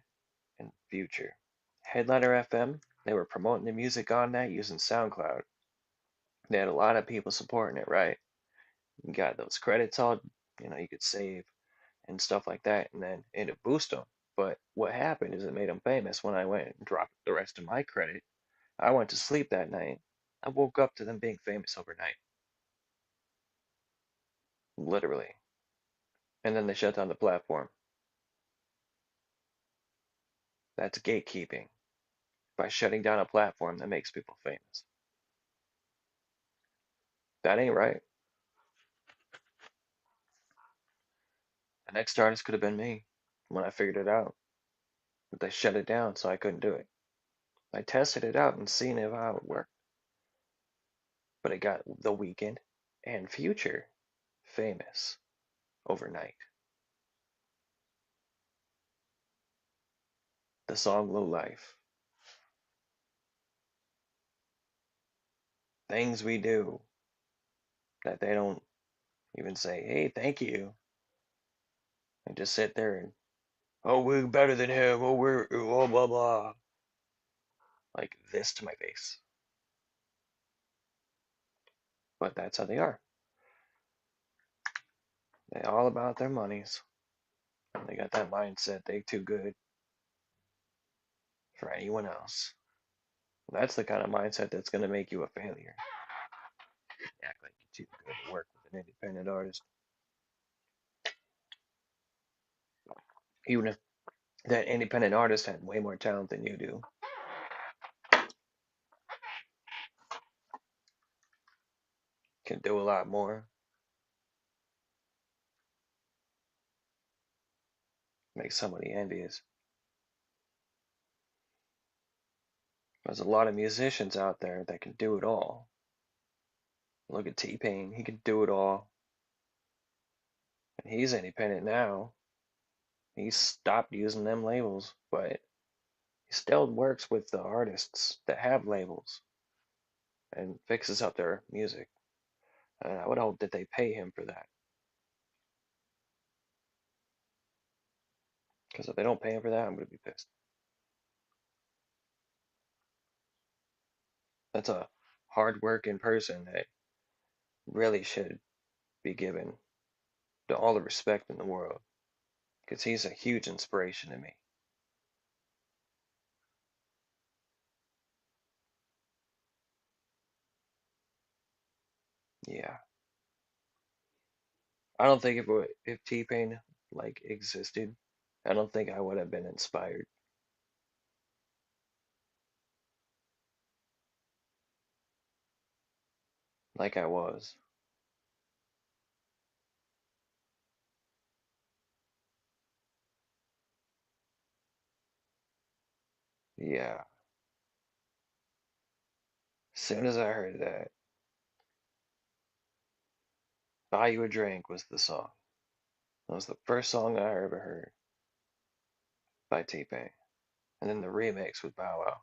and Future. Headliner FM, they were promoting the music on that using SoundCloud. They had a lot of people supporting it, right? You got those credits all, you could save and stuff like that, and then it'd boost them. But what happened is it made them famous when I went and dropped the rest of my credit. I went to sleep that night. I woke up to them being famous overnight, literally. And then they shut down the platform. That's gatekeeping by shutting down a platform that makes people famous. That ain't right. The next artist could have been me when I figured it out. But they shut it down, so I couldn't do it. I tested it out and seen if how it worked. But it got The Weeknd and Future famous overnight. The song Low Life. Things we do that they don't even say, hey, thank you. And just sit there and, oh, we're better than him. Oh, we're, oh, blah, blah. Like this to my face. But that's how they are. They all about their monies. And they got that mindset they too good for anyone else. That's the kind of mindset that's going to make you a failure. Act like you're too good to work with an independent artist. Even if that independent artist had way more talent than you do, can do a lot more, make somebody envious. There's a lot of musicians out there that can do it all. Look at T-Pain, he can do it all. And he's independent now. He's stopped using them labels, but he still works with the artists that have labels and fixes up their music. And I would hope that they pay him for that. Because if they don't pay him for that, I'm going to be pissed. That's a hard-working person that really should be given all the respect in the world. Because he's a huge inspiration to me. Yeah. I don't think if T-Pain like existed, I don't think I would have been inspired like I was. Yeah. As soon as I heard that, Buy You a Drink was the song. That was the first song I ever heard by T-Pain. And then the remix with Bow Wow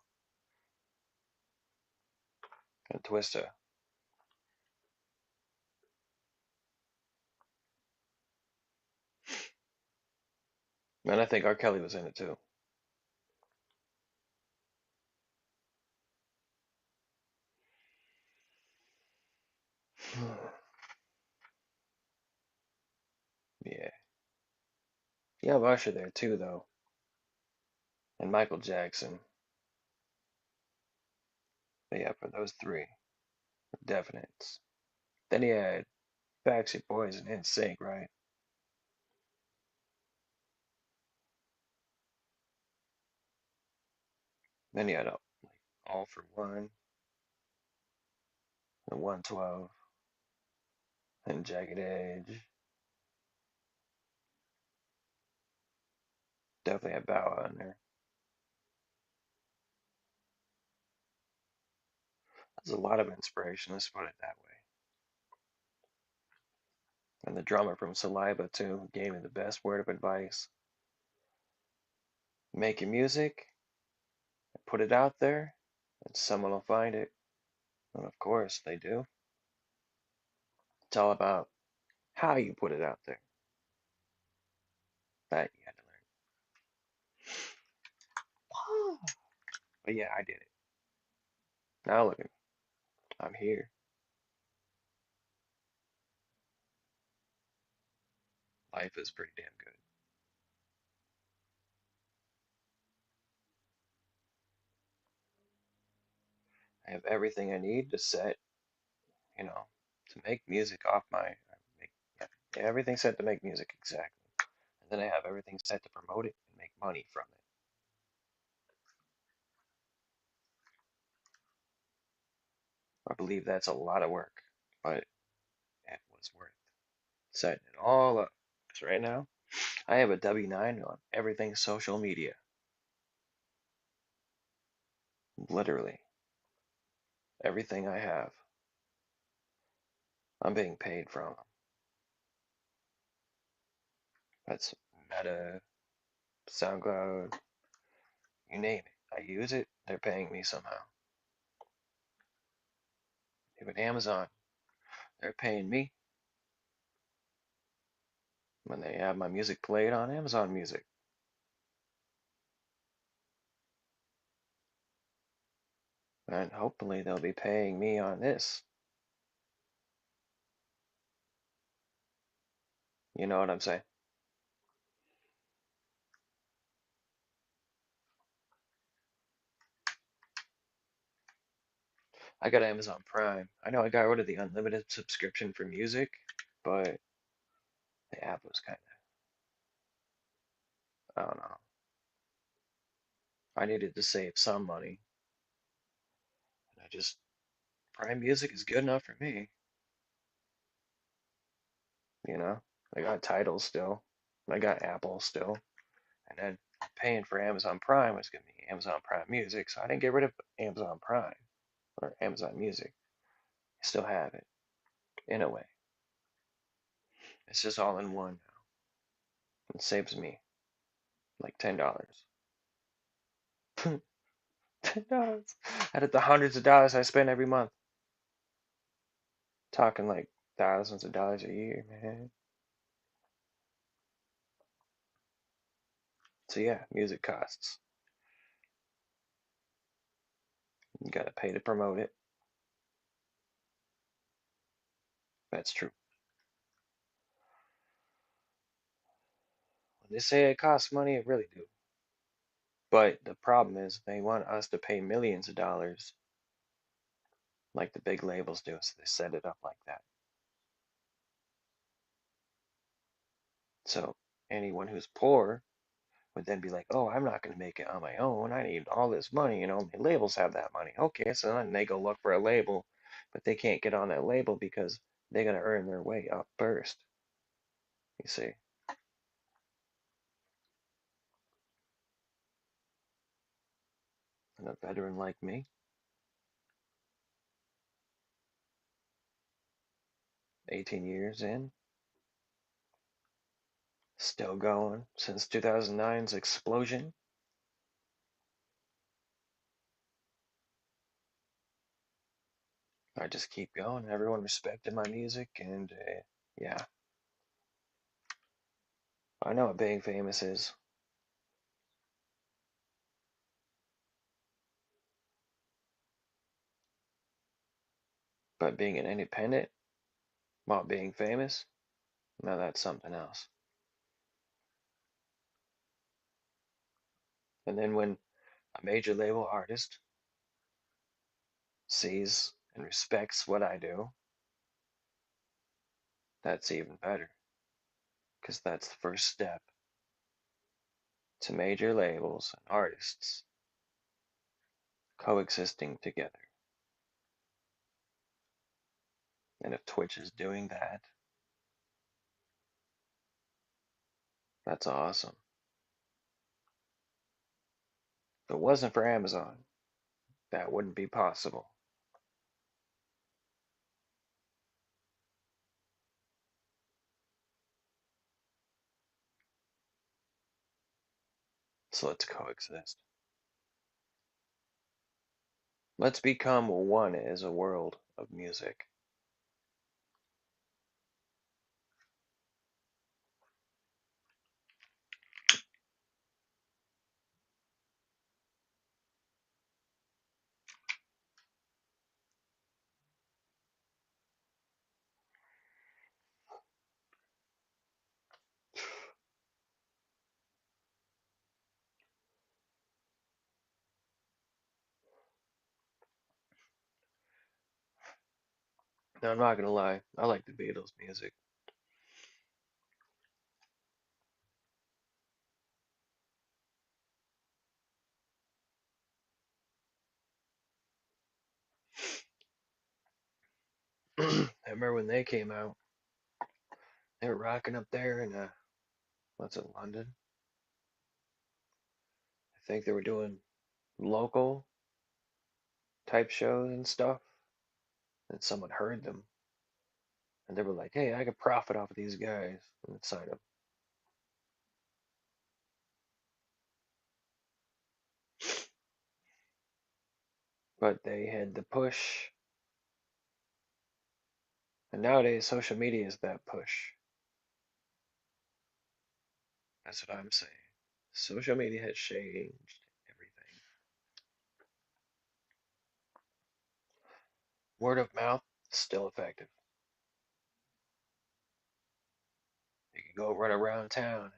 and Twista. And I think R. Kelly was in it too. You have Usher there too, though, and Michael Jackson. But yeah, for those three, definites. Then he had Backstreet Boys and NSYNC, right? Then he had like All for One, and 112, and Jagged Edge. Definitely had Bow Wow in there. There's a lot of inspiration, let's put it that way. And the drummer from Saliva, too, gave me the best word of advice. Make your music, put it out there, and someone will find it. And of course, they do. It's all about how you put it out there. That you had to learn. But yeah, I did it. Now look at me. I'm here. Life is pretty damn good. I have everything I need to set, you know, to make music off my, make, yeah, yeah, everything set to make music exactly. And then I have everything set to promote it and make money from it. I believe that's a lot of work, but it was worth setting it all up. Because right now, I have a W-9 on everything social media. Literally, everything I have, I'm being paid from. That's Meta, SoundCloud, you name it. I use it, they're paying me somehow. Even Amazon, they're paying me when they have my music played on Amazon Music. And hopefully they'll be paying me on this. You know what I'm saying? I got Amazon Prime. I know I got rid of the unlimited subscription for music, but the app was kind of, I don't know. I needed to save some money. And I just, Prime Music is good enough for me, you know? I got Tidal still. I got Apple still. And then paying for Amazon Prime was giving me Amazon Prime Music, so I didn't get rid of Amazon Prime or Amazon Music. I still have it, in a way. It's just all in one now. It saves me like $10. $10 out of the hundreds of dollars I spend every month. Talking like thousands of dollars a year, man. So yeah, music costs. You gotta pay to promote it. That's true. When they say it costs money, it really do. But the problem is they want us to pay millions of dollars like the big labels do, so they set it up like that. So anyone who's poor would then be like, oh, I'm not going to make it on my own. I need all this money. The labels have that money. Okay, so then they go look for a label, but they can't get on that label because they got to earn their way up first. You see, and a veteran like me, 18 years in, still going since 2009's explosion. I just keep going. Everyone respected my music, and yeah, I know what being famous is, but being an independent while being famous, now that's something else. And then when a major label artist sees and respects what I do, that's even better because that's the first step to major labels and artists coexisting together. And if Twitch is doing that, that's awesome. If it wasn't for Amazon, that wouldn't be possible. So let's coexist. Let's become one as a world of music. Now, I'm not gonna lie, I like the Beatles music. I remember when they came out, they were rocking up there in what's it, London? I think they were doing local type shows and stuff. And someone heard them, and they were like, "Hey, I could profit off of these guys," and sign them. But they had the push, and nowadays social media is that push. That's what I'm saying. Social media has changed everything. Word of mouth still effective. You can go run around town and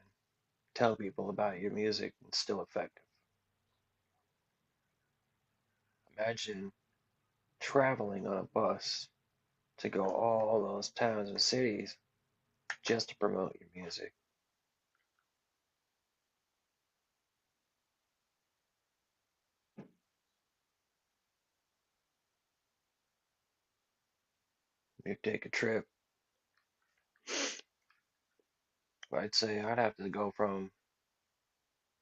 tell people about your music and still effective. Imagine traveling on a bus to go all those towns and cities just to promote your music. You take a trip. I'd say I'd have to go from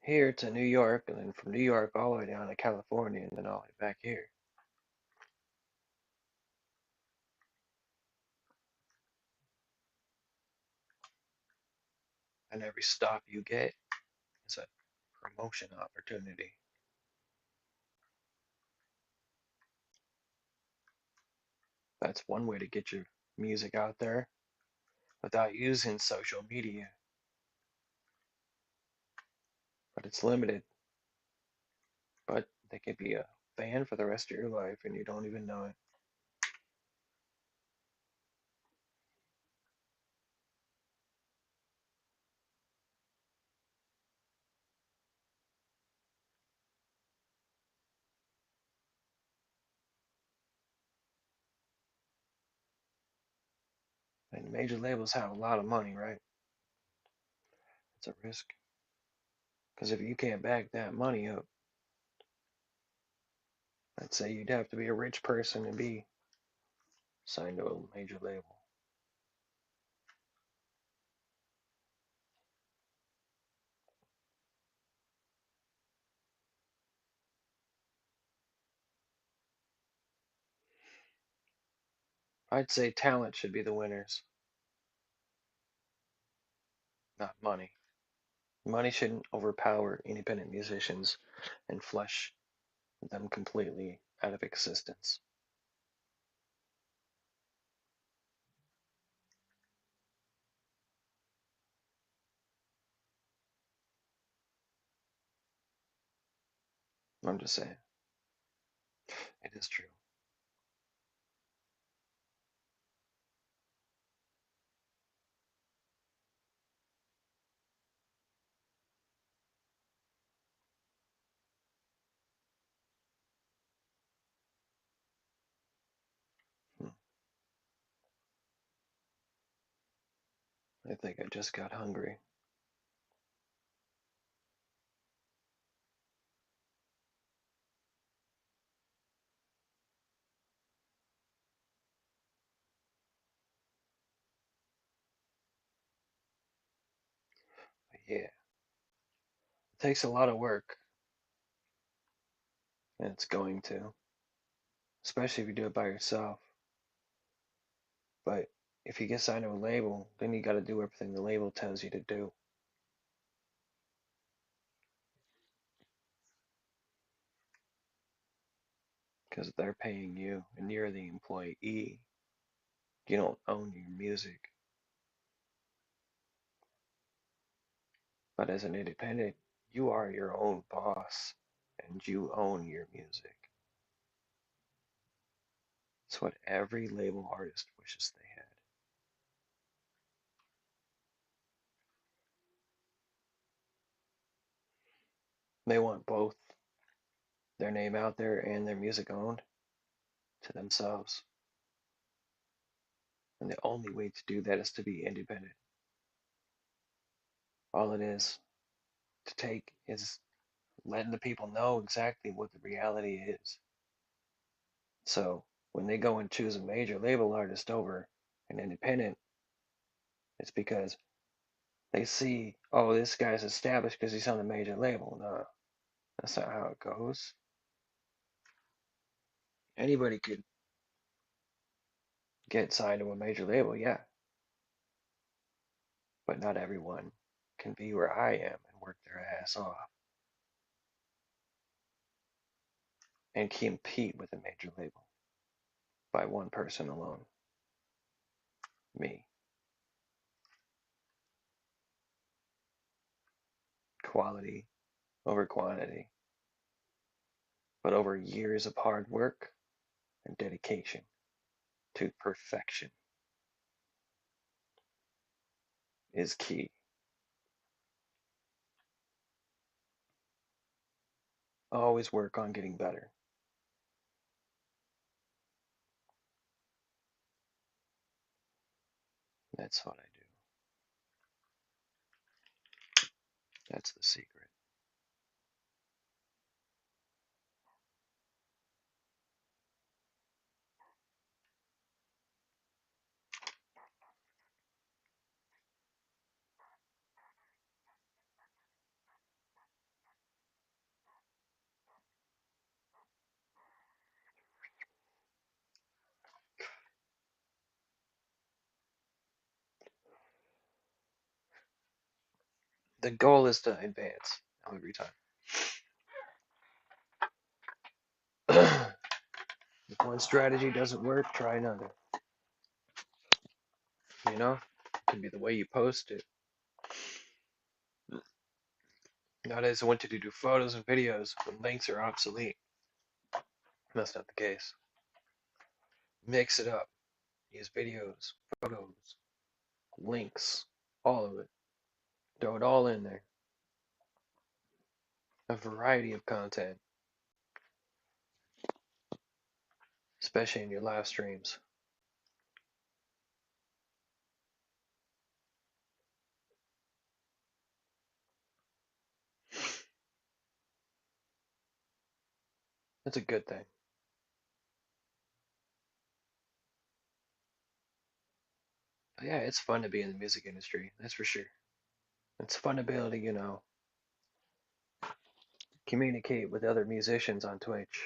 here to New York and then from New York all the way down to California and then all the way back here. And every stop you get is a promotion opportunity. That's one way to get your music out there without using social media, but it's limited. But they could be a fan for the rest of your life and you don't even know it. And major labels have a lot of money, right? It's a risk. Because if you can't back that money up, I'd say you'd have to be a rich person to be signed to a major label. I'd say talent should be the winners, not money. Money shouldn't overpower independent musicians and flush them completely out of existence. I'm just saying, it is true. I think I just got hungry. But yeah, it takes a lot of work, and it's going to, especially if you do it by yourself. But if you get signed to a label, then you got to do everything the label tells you to do because they're paying you and you're the employee. You don't own your music. But as an independent, you are your own boss and you own your music. It's what every label artist wishes they had. They want both their name out there and their music owned to themselves. And the only way to do that is to be independent. All it is to take is letting the people know exactly what the reality is. So when they go and choose a major label artist over an independent, it's because they see, oh, this guy's established because he's on a major label. No, that's not how it goes. Anybody could get signed to a major label, yeah, but not everyone can be where I am and work their ass off and compete with a major label by one person alone, me. Quality over quantity, but over years of hard work and dedication to perfection is key. Always work on getting better. That's what I do. That's the secret. The goal is to advance every time. If one strategy doesn't work, try another. You know, it can be the way you post it. Nowadays, I wanted to do photos and videos when links are obsolete. That's not the case. Mix it up. Use videos, photos, links, all of it. Throw it all in there. A variety of content, especially in your live streams. That's a good thing. But yeah, it's fun to be in the music industry, that's for sure. It's fun to be able to, communicate with other musicians on Twitch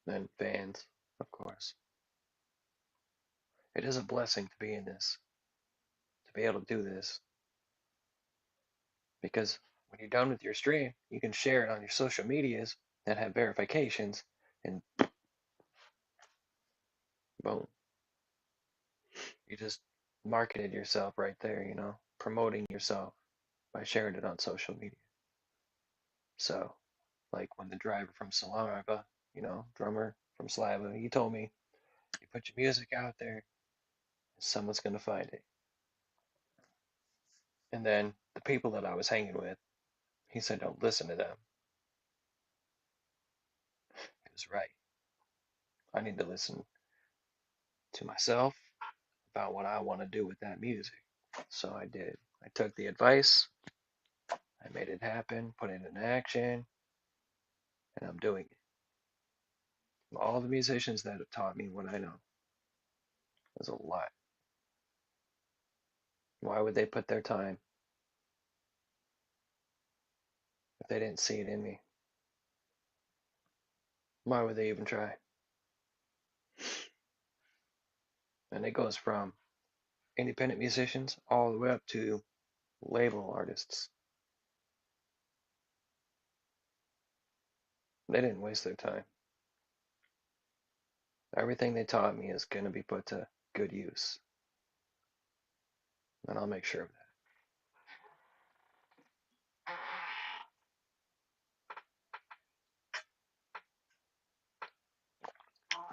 and fans, of course. It is a blessing to be in this, to be able to do this, because when you're done with your stream, you can share it on your social medias that have verifications, and boom, you just marketed yourself right there, promoting yourself by sharing it on social media. So, like when the driver from Slava, drummer from Slava, he told me, you put your music out there, someone's gonna find it. And then the people that I was hanging with, he said, don't listen to them. He was right. I need to listen to myself about what I want to do with that music. So I did. I took the advice, I made it happen, put it in action, and I'm doing it. All the musicians that have taught me what I know, there's a lot. Why would they put their time if they didn't see it in me? Why would they even try? And it goes from independent musicians all the way up to label artists. They didn't waste their time. Everything they taught me is going to be put to good use, and I'll make sure of that.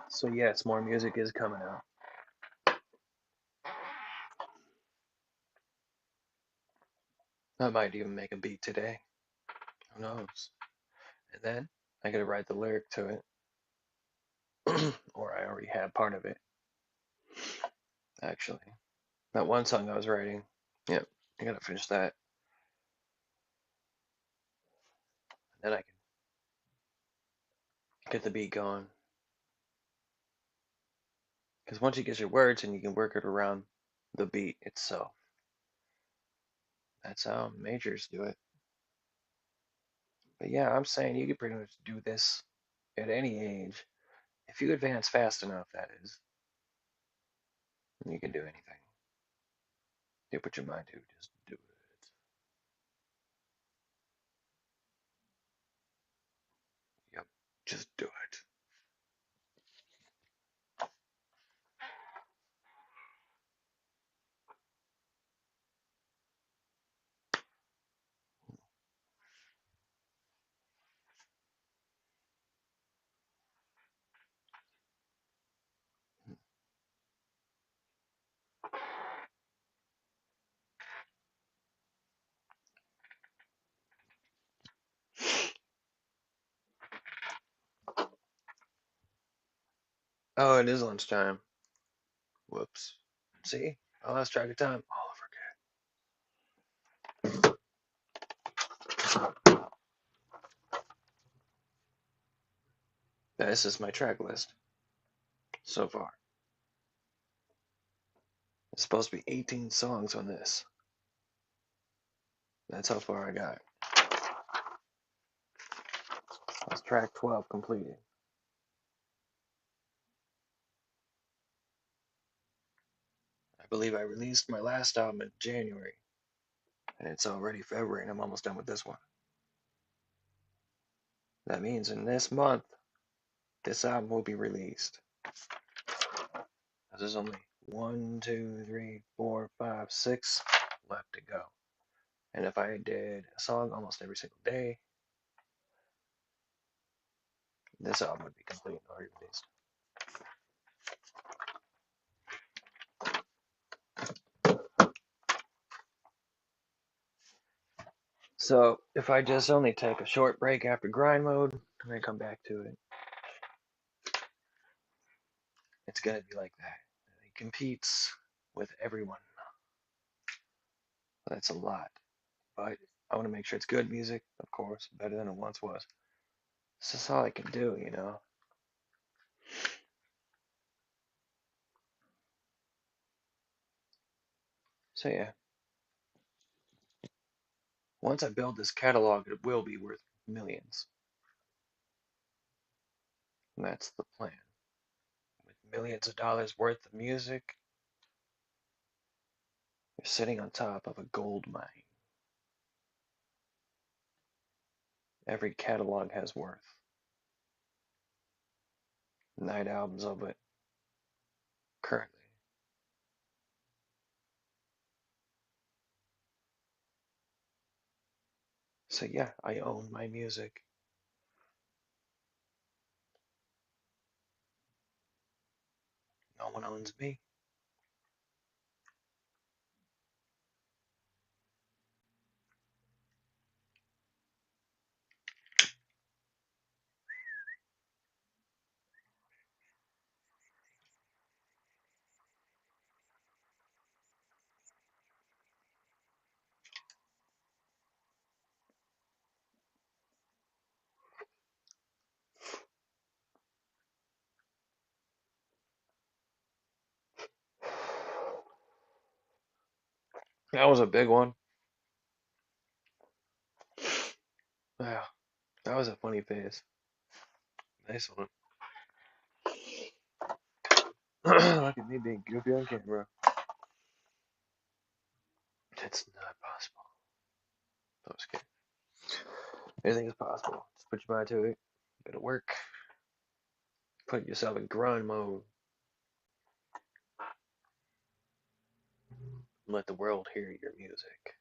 So yes, more music is coming out. I might even make a beat today. Who knows? And then I gotta write the lyric to it, or I already have part of it, actually. That one song I was writing. Yep, I gotta finish that. Then I can get the beat going. Because once you get your words and you can work it around the beat itself. That's how majors do it. But yeah, I'm saying you could pretty much do this at any age. If you advance fast enough, that is, you can do anything. You put your mind to, just do it. Yep, just do it. Oh, it is lunchtime. Whoops. See? I lost track of time. Oh, I forget. This is my track list so far. It's supposed to be 18 songs on this. That's how far I got. That's track 12 completed. I believe I released my last album in January, and it's already February, and I'm almost done with this one. That means in this month, this album will be released. There's only 1, 2, 3, 4, 5, 6 left to go. And if I did a song almost every single day, this album would be complete and already released. So if I just only take a short break after grind mode and then come back to it, it's gonna be like that. It competes with everyone. That's a lot. But I want to make sure it's good music, of course, better than it once was. It's just all I can do, you know. So yeah, once I build this catalog, it will be worth millions. And that's the plan. With millions of dollars worth of music, you're sitting on top of a gold mine. Every catalog has worth. Night albums of it currently. So yeah, I own my music. No one owns me. That was a big one. Yeah, that was a funny face. Nice one. Look at me being goofy on camera. It's not possible. I was kidding. Anything is possible. Just put your mind to it. Go to work. Put yourself in grind mode. And let the world hear your music.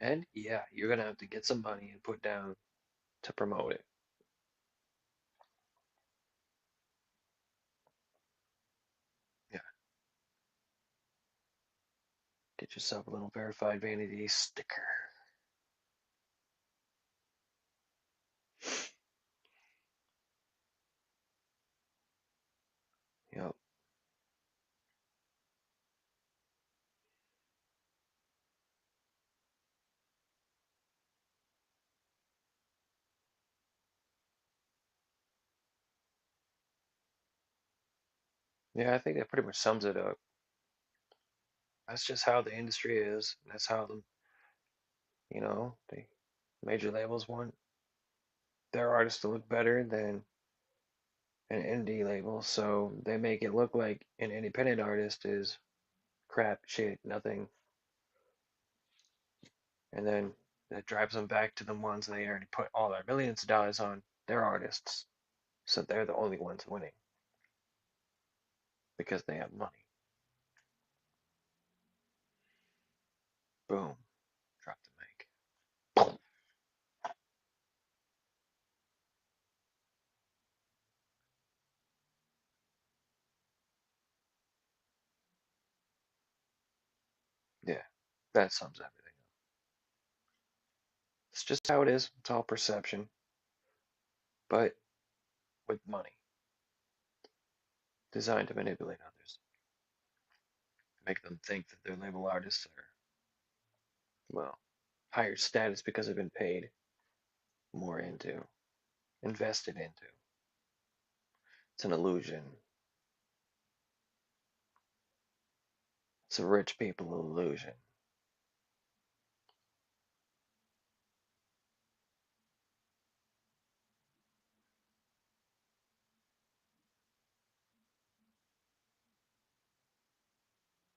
And yeah, you're gonna have to get some money and put down to promote it. Yeah, get yourself a little verified vanity sticker. Yep. Yeah, I think that pretty much sums it up. That's just how the industry is. That's how the major labels want their artists to look better than an indie label, so they make it look like an independent artist is crap, shit, nothing, and then that drives them back to the ones they already put all their millions of dollars on, their artists, so they're the only ones winning because they have money. Boom, drop the mic. Yeah, that sums everything up. It's just how it is. It's all perception, but with money, designed to manipulate others, make them think that their label artists are, well, higher status because they've been paid more into, invested into. It's an illusion. It's a rich people illusion.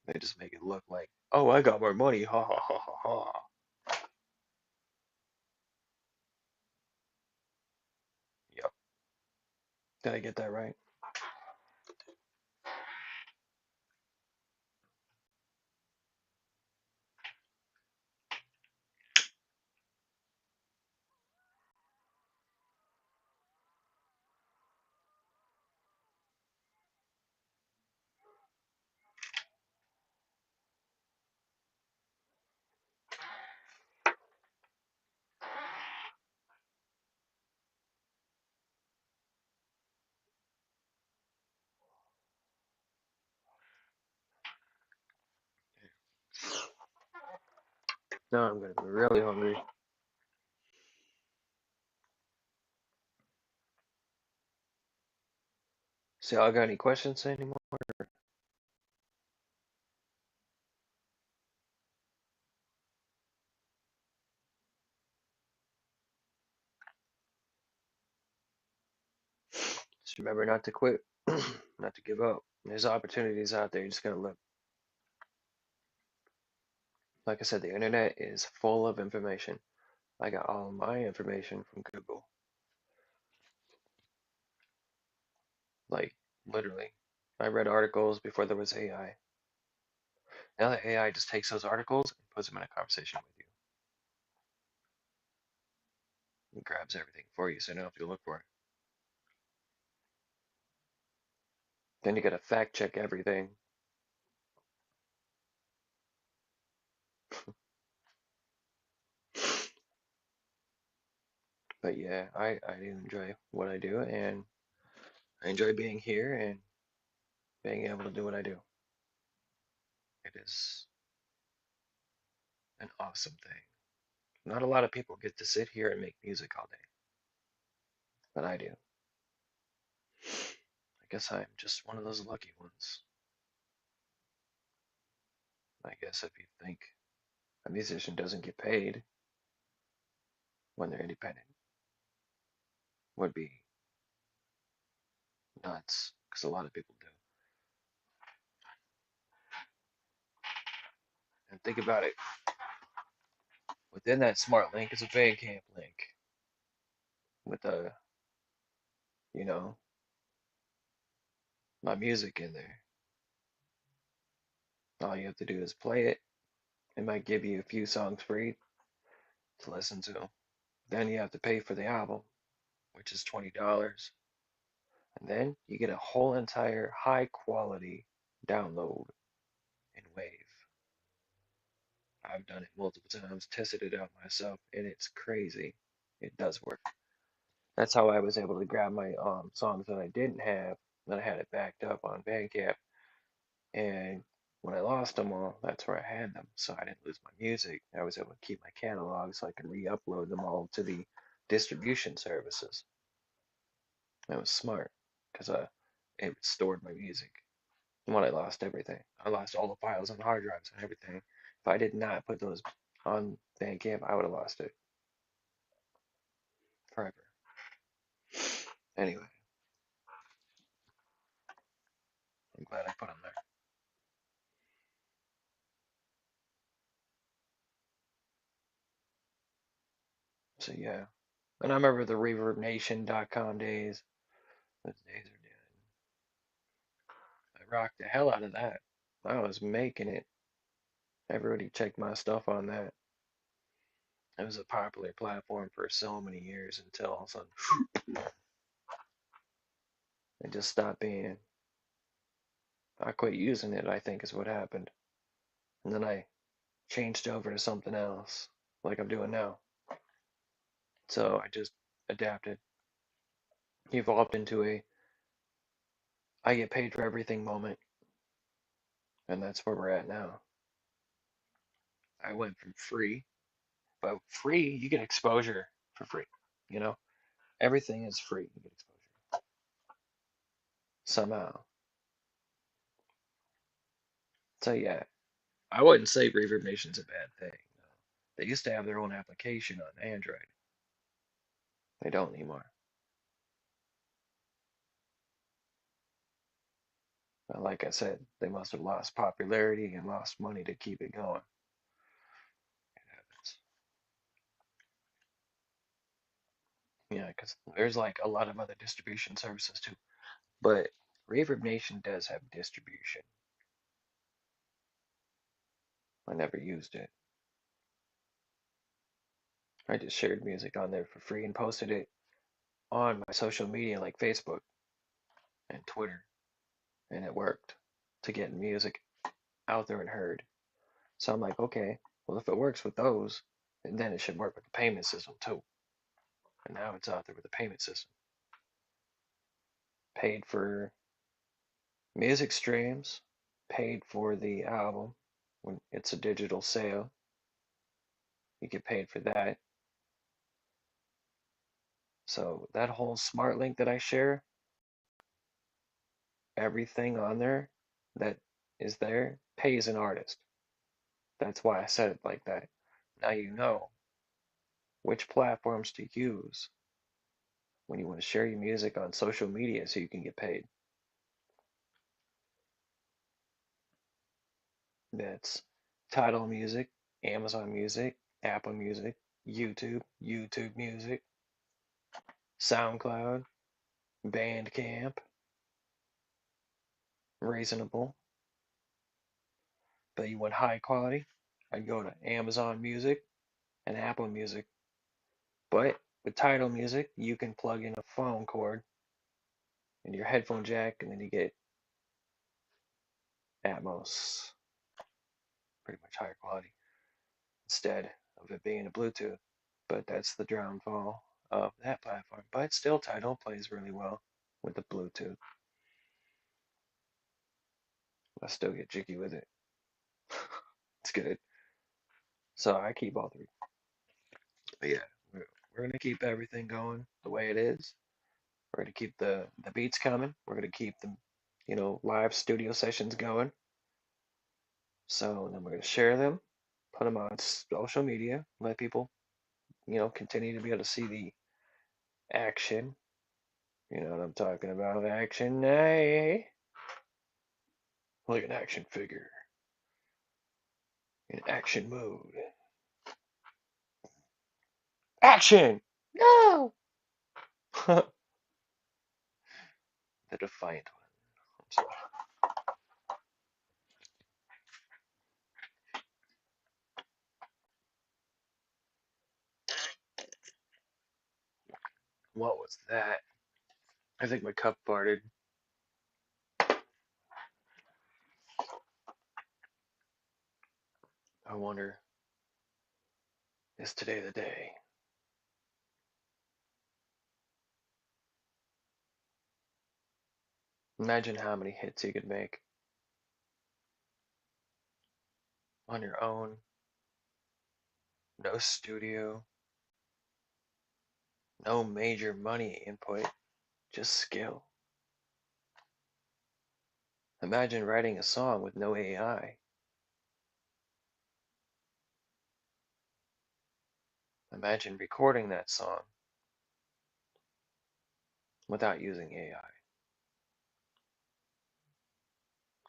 They just make it look like, oh, I got more money. Ha ha ha ha ha. Yep. Did I get that right? Now I'm gonna be really hungry. So y'all got any questions anymore? Just remember not to quit, not to give up. There's opportunities out there. You just gotta look. Like I said, the internet is full of information. I got all of my information from Google. Like literally. I read articles before there was AI. Now the AI just takes those articles and puts them in a conversation with you. It grabs everything for you so you don't have to look for it. Then you gotta fact check everything. But yeah, I do enjoy what I do, and I enjoy being here and being able to do what I do. It is an awesome thing. Not a lot of people get to sit here and make music all day, but I do. I guess I'm just one of those lucky ones. I guess if you think a musician doesn't get paid when they're independent, would be nuts because a lot of people do. And think about it, within that smart link is a Bandcamp link with you know, my music in there. All you have to do is play it. It might give you a few songs free to listen to. Then you have to pay for the album, which is $20. And then you get a whole entire high quality download in Wave. I've done it multiple times, tested it out myself, and it's crazy. It does work. That's how I was able to grab my songs that I didn't have, that I had it backed up on Bandcamp. And when I lost them all, that's where I had them. So I didn't lose my music. I was able to keep my catalog so I could re-upload them all to the distribution services. That was smart because it stored my music. And when I lost everything, I lost all the files on hard drives and everything. If I did not put those on Bandcamp, I would have lost it forever. Anyway, I'm glad I put them there. So yeah, and I remember the ReverbNation.com days. Those days are dead. I rocked the hell out of that. I was making it. Everybody checked my stuff on that. It was a popular platform for so many years until all of a sudden it just stopped being. I quit using it, I think is what happened. And then I changed over to something else, like I'm doing now. So I just adapted, evolved into a I get paid for everything moment, and that's where we're at now. I went from free, but free, you get exposure for free. You know, everything is free. You get exposure somehow. So yeah, I wouldn't say Reverb Nation's a bad thing. No. They used to have their own application on Android. They don't anymore. But like I said, they must have lost popularity and lost money to keep it going. It happens. Yeah, because there's like a lot of other distribution services too. But Reverb Nation does have distribution. I never used it. I just shared music on there for free and posted it on my social media like Facebook and Twitter, and it worked to get music out there and heard. So I'm like, okay, well, if it works with those, then it should work with the payment system too. And now it's out there with the payment system. Paid for music streams, paid for the album when it's a digital sale. You get paid for that. So that whole smart link that I share, everything on there that is there pays an artist. That's why I said it like that. Now you know which platforms to use when you want to share your music on social media so you can get paid. That's Tidal Music, Amazon Music, Apple Music, YouTube Music, SoundCloud, Bandcamp, Reasonable. But you want high quality, I'd go to Amazon Music and Apple Music. But with Tidal Music, you can plug in a phone cord into your headphone jack, and then you get Atmos, pretty much higher quality, instead of it being a Bluetooth. But that's the downfall of that platform. But still, Tidal plays really well with the Bluetooth. I still get jiggy with it. It's good. So I keep all three. But yeah, we're gonna keep everything going the way it is. We're gonna keep the beats coming. We're gonna keep the live studio sessions going. So then we're going to share them, put them on social media, let people, continue to be able to see the action. You know what I'm talking about? Action, eh? Like an action figure in action mode. Action! No! The defiant one. I'm sorry. What was that? I think my cup farted. I wonder, is today the day? Imagine how many hits you could make on your own. No studio, no major money input, just skill. Imagine writing a song with no AI. Imagine recording that song without using AI.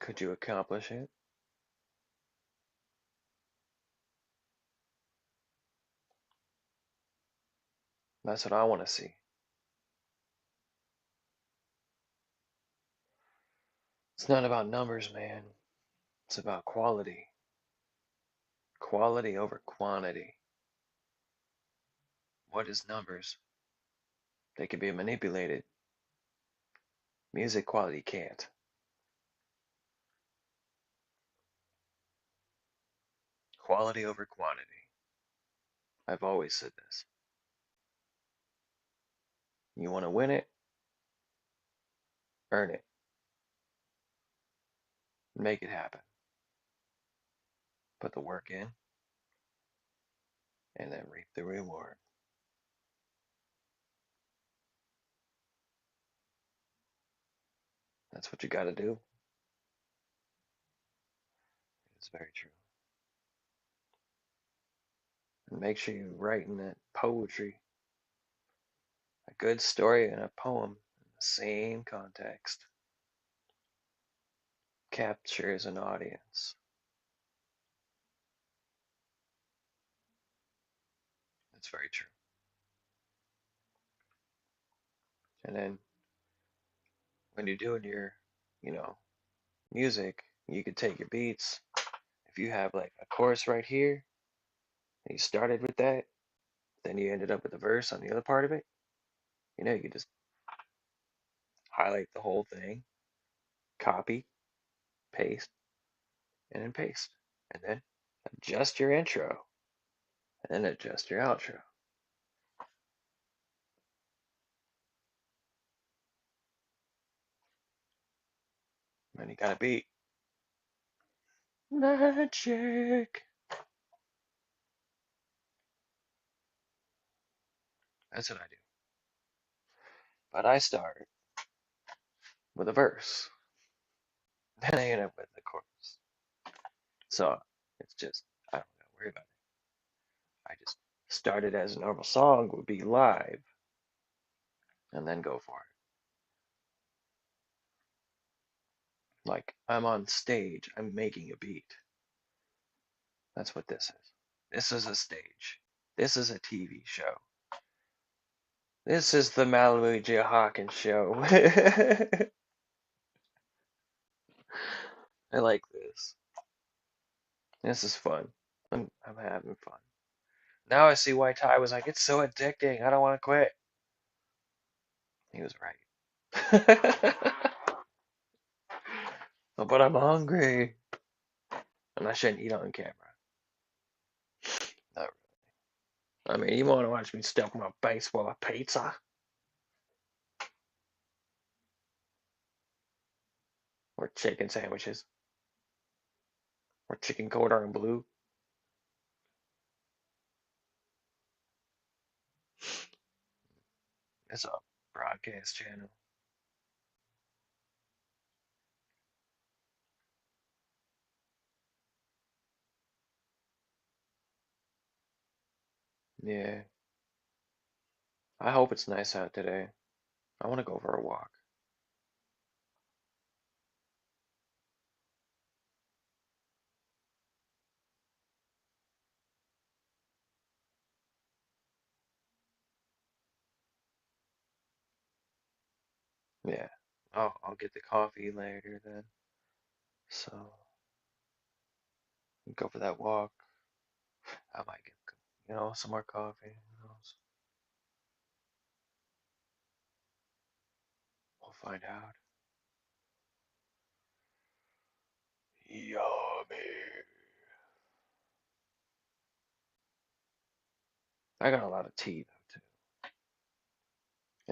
Could you accomplish it? That's what I want to see. It's not about numbers, man. It's about quality. Quality over quantity. What is numbers? They can be manipulated. Music quality can't. Quality over quantity. I've always said this. You want to win it? Earn it. Make it happen. Put the work in and then reap the reward. That's what you got to do. It's very true. And make sure you write in that poetry a good story and a poem in the same context captures an audience. That's very true. And then when you're doing your, you know, music, you could take your beats. If you have like a chorus right here, and you started with that, then you ended up with a verse on the other part of it, you could just highlight the whole thing, copy, paste, and then paste. And then adjust your intro, and then adjust your outro. And then you got a beat. Magic. That's what I do. But I start with a verse, then I end up with the chorus. So it's just, I don't gotta worry about it. I just start it as a normal song would be live, and then go for it. Like I'm on stage, I'm making a beat. That's what this is. This is a stage. This is a TV show. This is the Malibu Hawkins show. I like this. This is fun. I'm having fun. Now I see why Ty was like, it's so addicting. I don't want to quit. He was right. But I'm hungry. And I shouldn't eat on camera. Not really. I mean, you want to watch me stuff my face full of pizza? Or chicken sandwiches? Or chicken cordon bleu? It's a broadcast channel. Yeah. I hope it's nice out today. I want to go for a walk. Yeah. I'll get the coffee later then. So go for that walk. I might get, some more coffee. Who knows? We'll find out. Yummy. I got a lot of tea though too.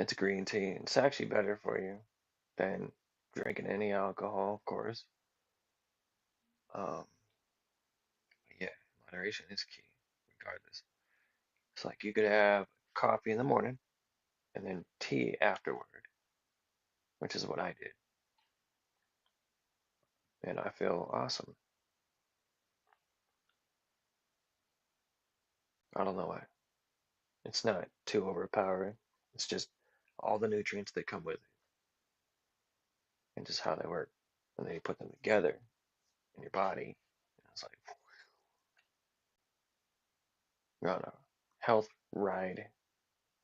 It's green tea. It's actually better for you than drinking any alcohol, of course. Um, yeah, moderation is key, regardless. It's like you could have coffee in the morning and then tea afterward, which is what I did, and I feel awesome. I don't know why. It's not too overpowering. It's just all the nutrients that come with it and just how they work. And then you put them together in your body, and it's like you're on a health ride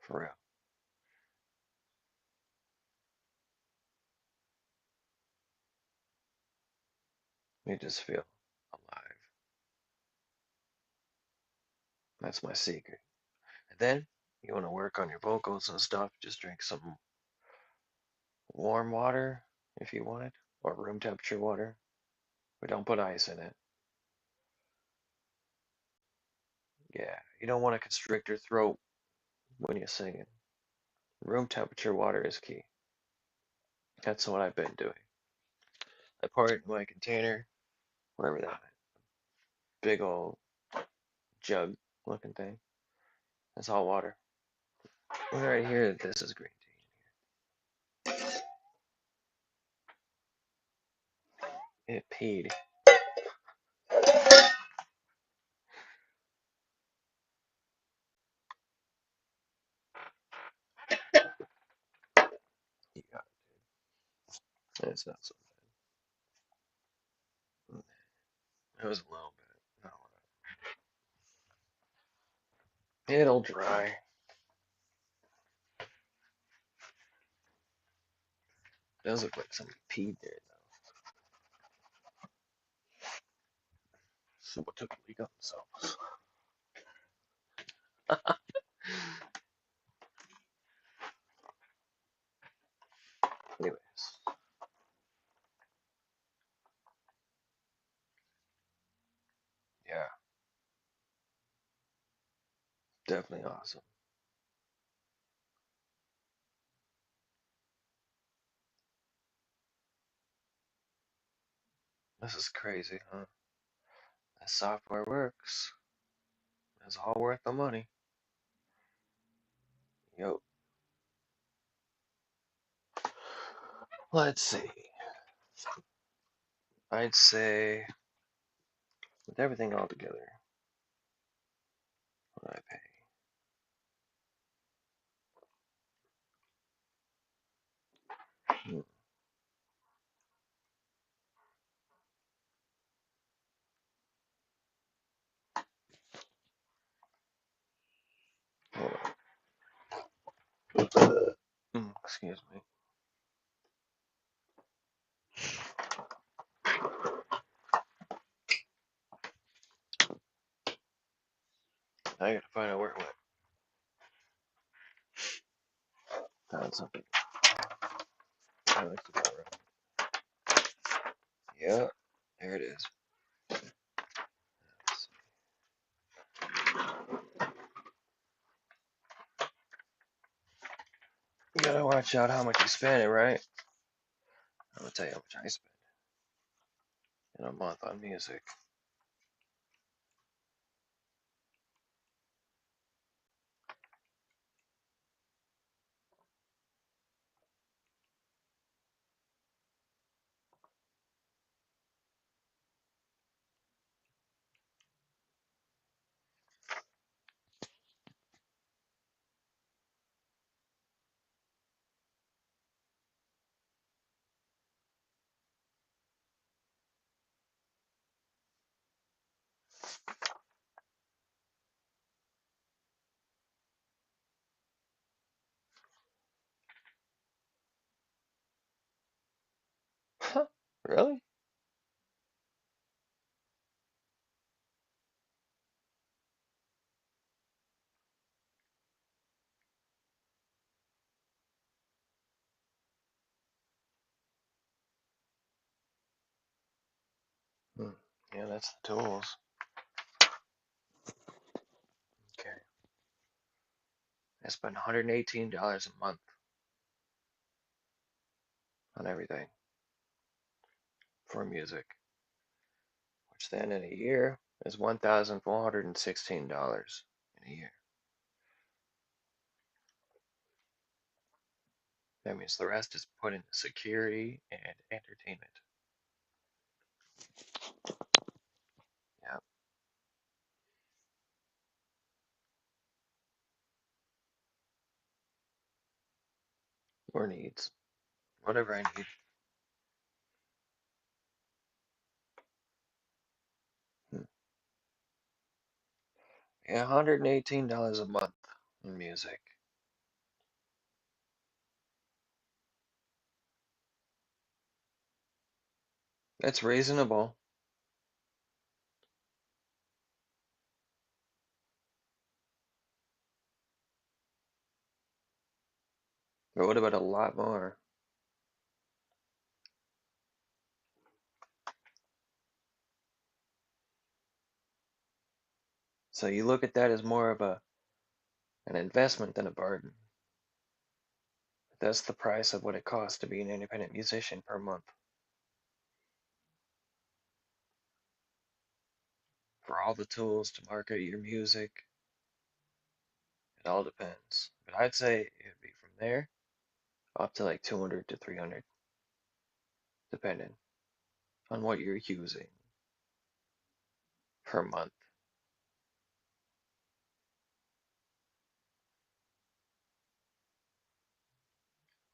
for real. You just feel alive. That's my secret. And then you want to work on your vocals and stuff, just drink some warm water if you want it, or room temperature water, but don't put ice in it. Yeah, you don't want to constrict your throat when you're singing. Room temperature water is key. That's what I've been doing. I pour it in my container, whatever that big old jug looking thing. That's all water. Right here, this is green tea. It peed. Yeah, it's not so bad. It was a little bit. No, it'll dry. It does look like somebody peed there though. Someone took a leak on themselves. Anyways, yeah, definitely awesome. This is crazy, huh? That software works. It's all worth the money. Yo, let's see. I'd say with everything all together, what I pay. Hmm, hold on. Excuse me. I gotta find out where it went. Found something. That looks about right. Yeah, there it is. You gotta watch out how much you spend it, right? I'm gonna tell you how much I spend in a month on music. Really? Hmm. Yeah, that's the tools. Okay. I spend $118 a month on everything for music, which then in a year is $1,416 in a year. That means the rest is put into security and entertainment. Yeah, or needs. Whatever I need. Hmm. Yeah, $118 a month in music. That's reasonable. But what about a lot more? So you look at that as more of an investment than a burden. That's the price of what it costs to be an independent musician per month. For all the tools to market your music, it all depends. But I'd say it'd be from there up to like 200 to 300, depending on what you're using per month.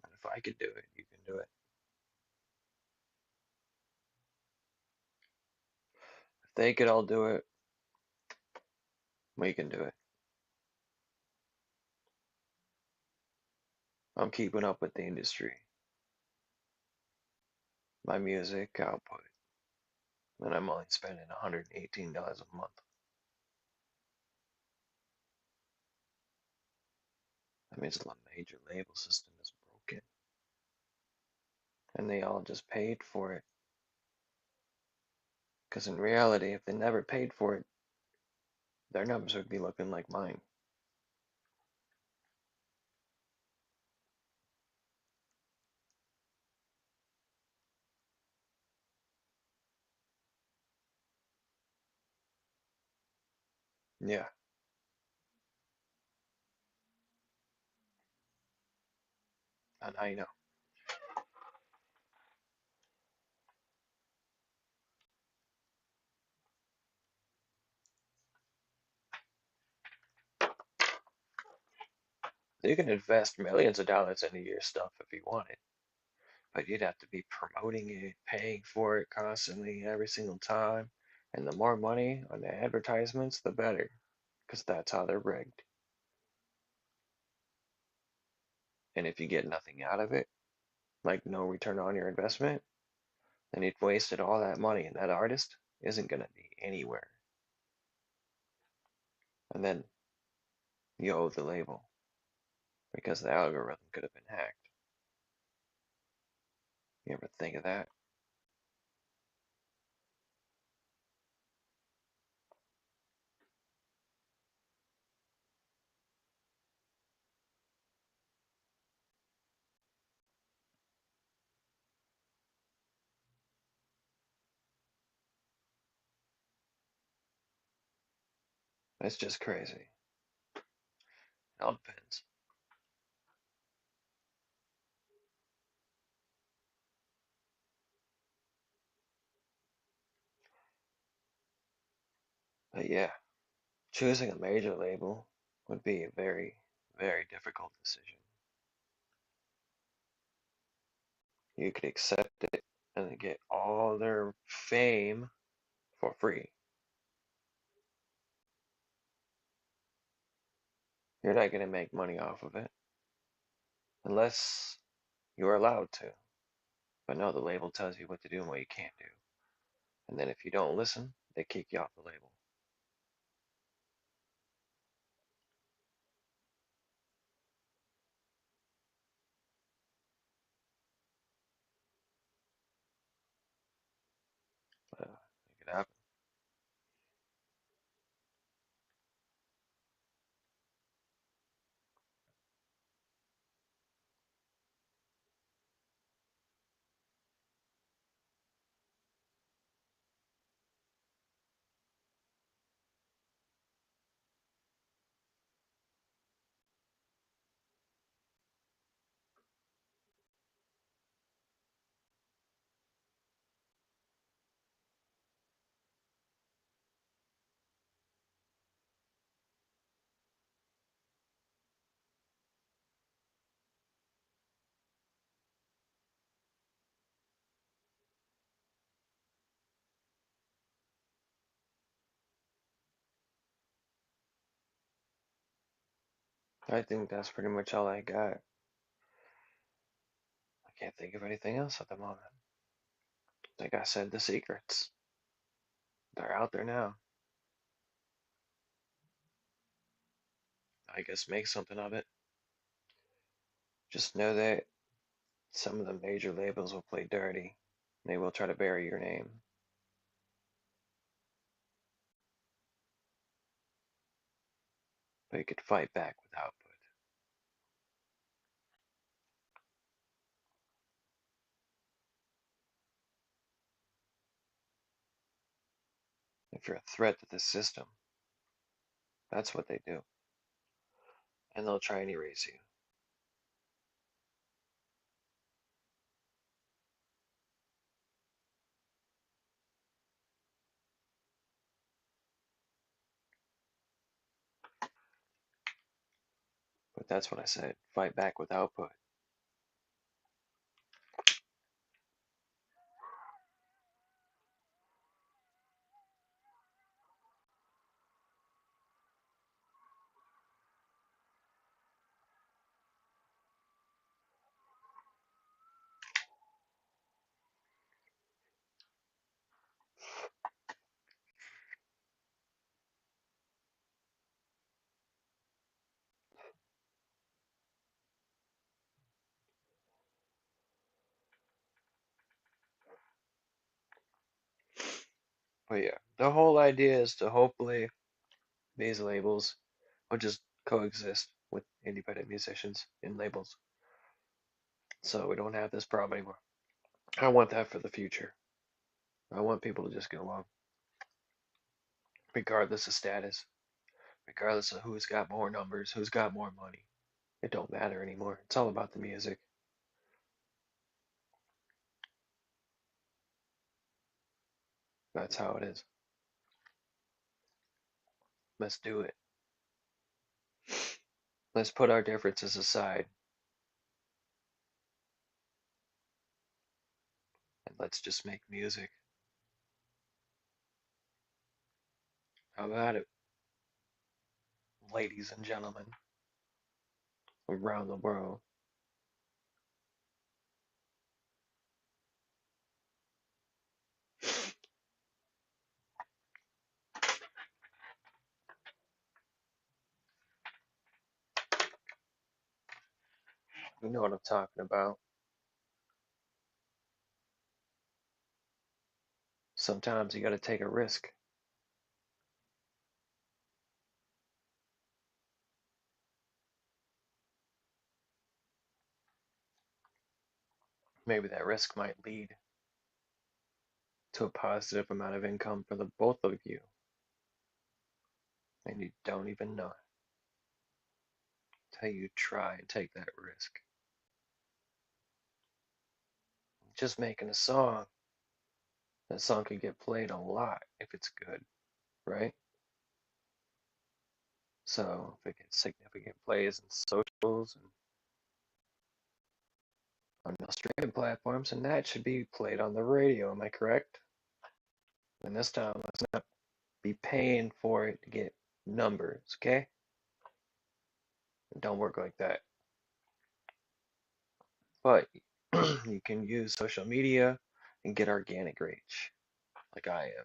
And if I could do it, you can do it. If they could all do it, we can do it. I'm keeping up with the industry, my music output, and I'm only spending $118 a month. That means the major label system is broken, and they all just paid for it. Because in reality, if they never paid for it, their numbers would be looking like mine. Yeah, and I know. You can invest millions of dollars into your stuff if you wanted, but you'd have to be promoting it, paying for it constantly every single time. And the more money on the advertisements, the better, because that's how they're rigged. And if you get nothing out of it, like no return on your investment, then you've wasted all that money, and that artist isn't going to be anywhere. And then you owe the label because the algorithm could have been hacked. You ever think of that? It's just crazy. It all depends. But yeah, choosing a major label would be a very, very difficult decision. You could accept it and get all their fame for free. You're not going to make money off of it unless you're allowed to. But no, the label tells you what to do and what you can't do. And then if you don't listen, they kick you off the label. It could happen. I think that's pretty much all I got. I can't think of anything else at the moment. Like I said, the secrets. They're out there now. I guess make something of it. Just know that some of the major labels will play dirty. They will try to bury your name. But you could fight back with output. If you're a threat to the system, that's what they do. And they'll try and erase you. But that's what I said. Fight back with output. But yeah, the whole idea is to hopefully these labels will just coexist with independent musicians in labels. So we don't have this problem anymore. I want that for the future. I want people to just get along, regardless of status, regardless of who's got more numbers, who's got more money. It don't matter anymore. It's all about the music. That's how it is. Let's do it. Let's put our differences aside and let's just make music. How about it, ladies and gentlemen around the world? You know what I'm talking about. Sometimes you got to take a risk. Maybe that risk might lead to a positive amount of income for the both of you, and you don't even know it until you try and take that risk. Just making a song, that song could get played a lot if it's good, right? So if it gets significant plays and socials and on the streaming platforms, and that should be played on the radio. Am I correct? And this time, let's not be paying for it to get numbers, okay? It don't work like that. But You can use social media and get organic reach, like I am,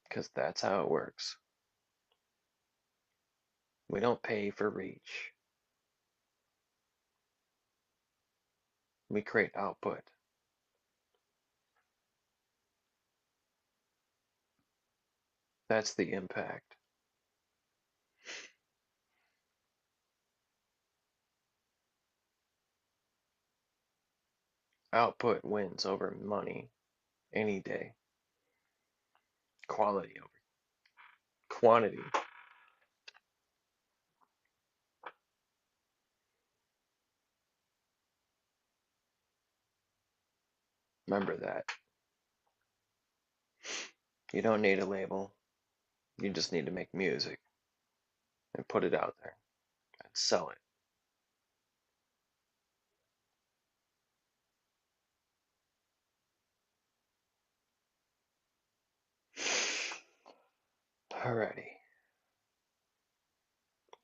because that's how it works. We don't pay for reach, we create output. That's the impact. Output wins over money any day. Quality over quantity. Remember that. You don't need a label. You just need to make music and put it out there and sell it. Alrighty.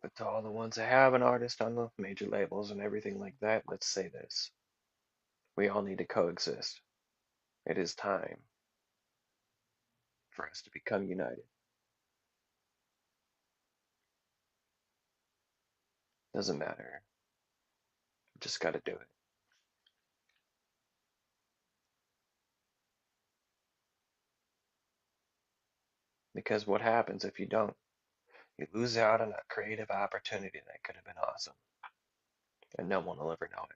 But to all the ones that have an artist on the major labels and everything like that, let's say this. We all need to coexist. It is time for us to become united. Doesn't matter. Just gotta do it. Because what happens if you don't? You lose out on a creative opportunity that could have been awesome. And no one will ever know it.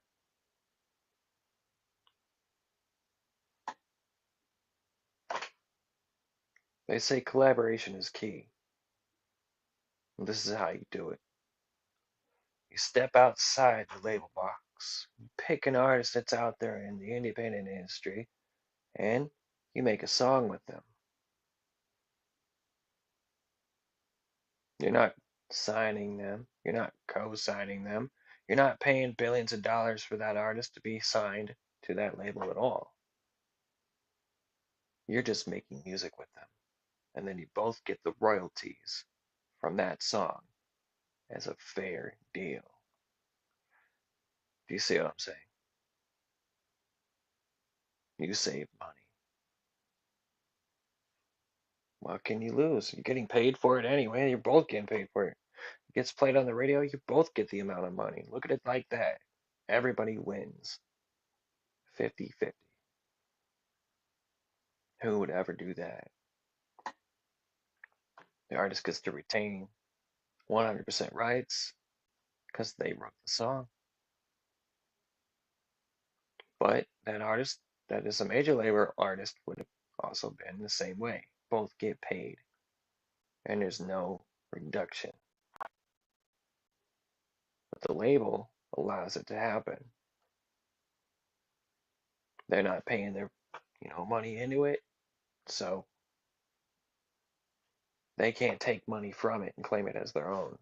They say collaboration is key. This is how you do it. You step outside the label box. You pick an artist that's out there in the independent industry and you make a song with them. You're not signing them. You're not co-signing them. You're not paying billions of dollars for that artist to be signed to that label at all. You're just making music with them. And then you both get the royalties from that song as a fair deal. Do you see what I'm saying? You save money. What can you lose? You're getting paid for it anyway. You're both getting paid for it. It gets played on the radio, you both get the amount of money. Look at it like that. Everybody wins. 50-50. Who would ever do that? The artist gets to retain 100% rights because they wrote the song. But that artist that is a major label artist would have also been the same way. Both get paid, and there's no reduction. But the label allows it to happen. They're not paying their, money into it, so they can't take money from it and claim it as their own.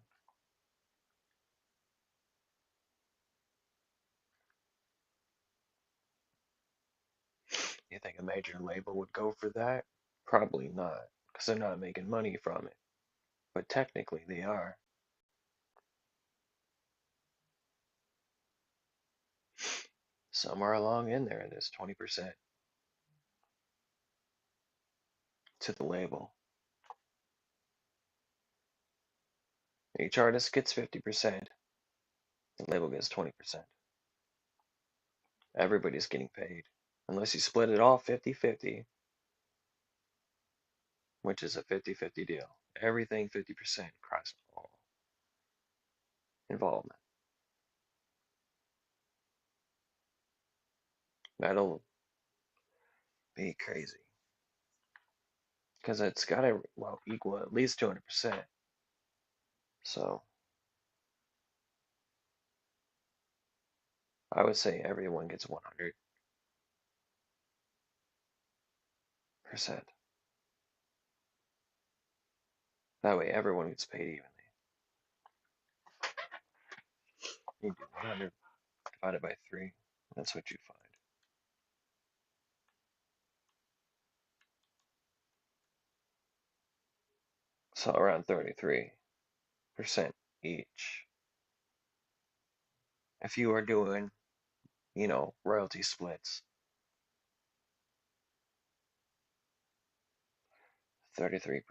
You think a major label would go for that? Probably not, because they're not making money from it. But technically, they are. Somewhere along in there, there's 20% to the label. Each artist gets 50%, the label gets 20%. Everybody's getting paid. Unless you split it all 50-50, which is a 50-50 deal. Everything 50% across all involvement. That'll be crazy. Because it's got to, well, equal at least 200%. So I would say everyone gets 100%. That way everyone gets paid evenly. You do 100 divided by 3. That's what you find. So around 33% each. If you are doing, royalty splits, 33%.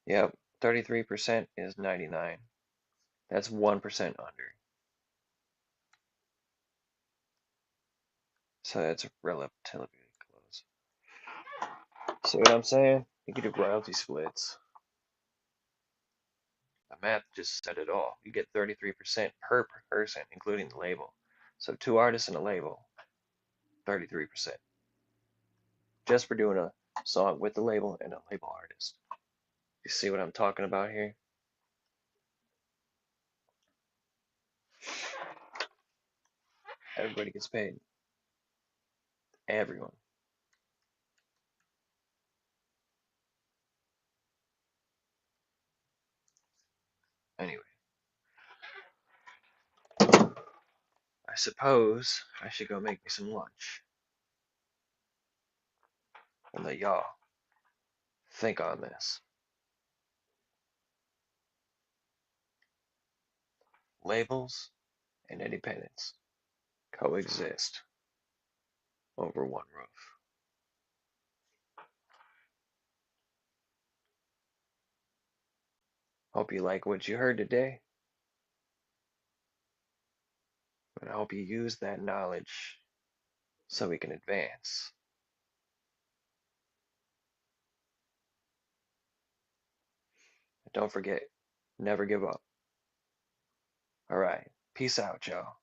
Yep, 33% is 99. That's 1% under. So that's relatively close. See what I'm saying? You could do royalty splits. The math just said it all. You get 33% per person, including the label. So two artists and a label, 33%. Just for doing a song with the label and a label artist. You see what I'm talking about here? Everybody gets paid. Everyone. Anyway, I suppose I should go make me some lunch and let y'all think on this. Labels and independence coexist over one roof. Hope you like what you heard today, and I hope you use that knowledge so we can advance. And don't forget, never give up. All right, peace out, y'all.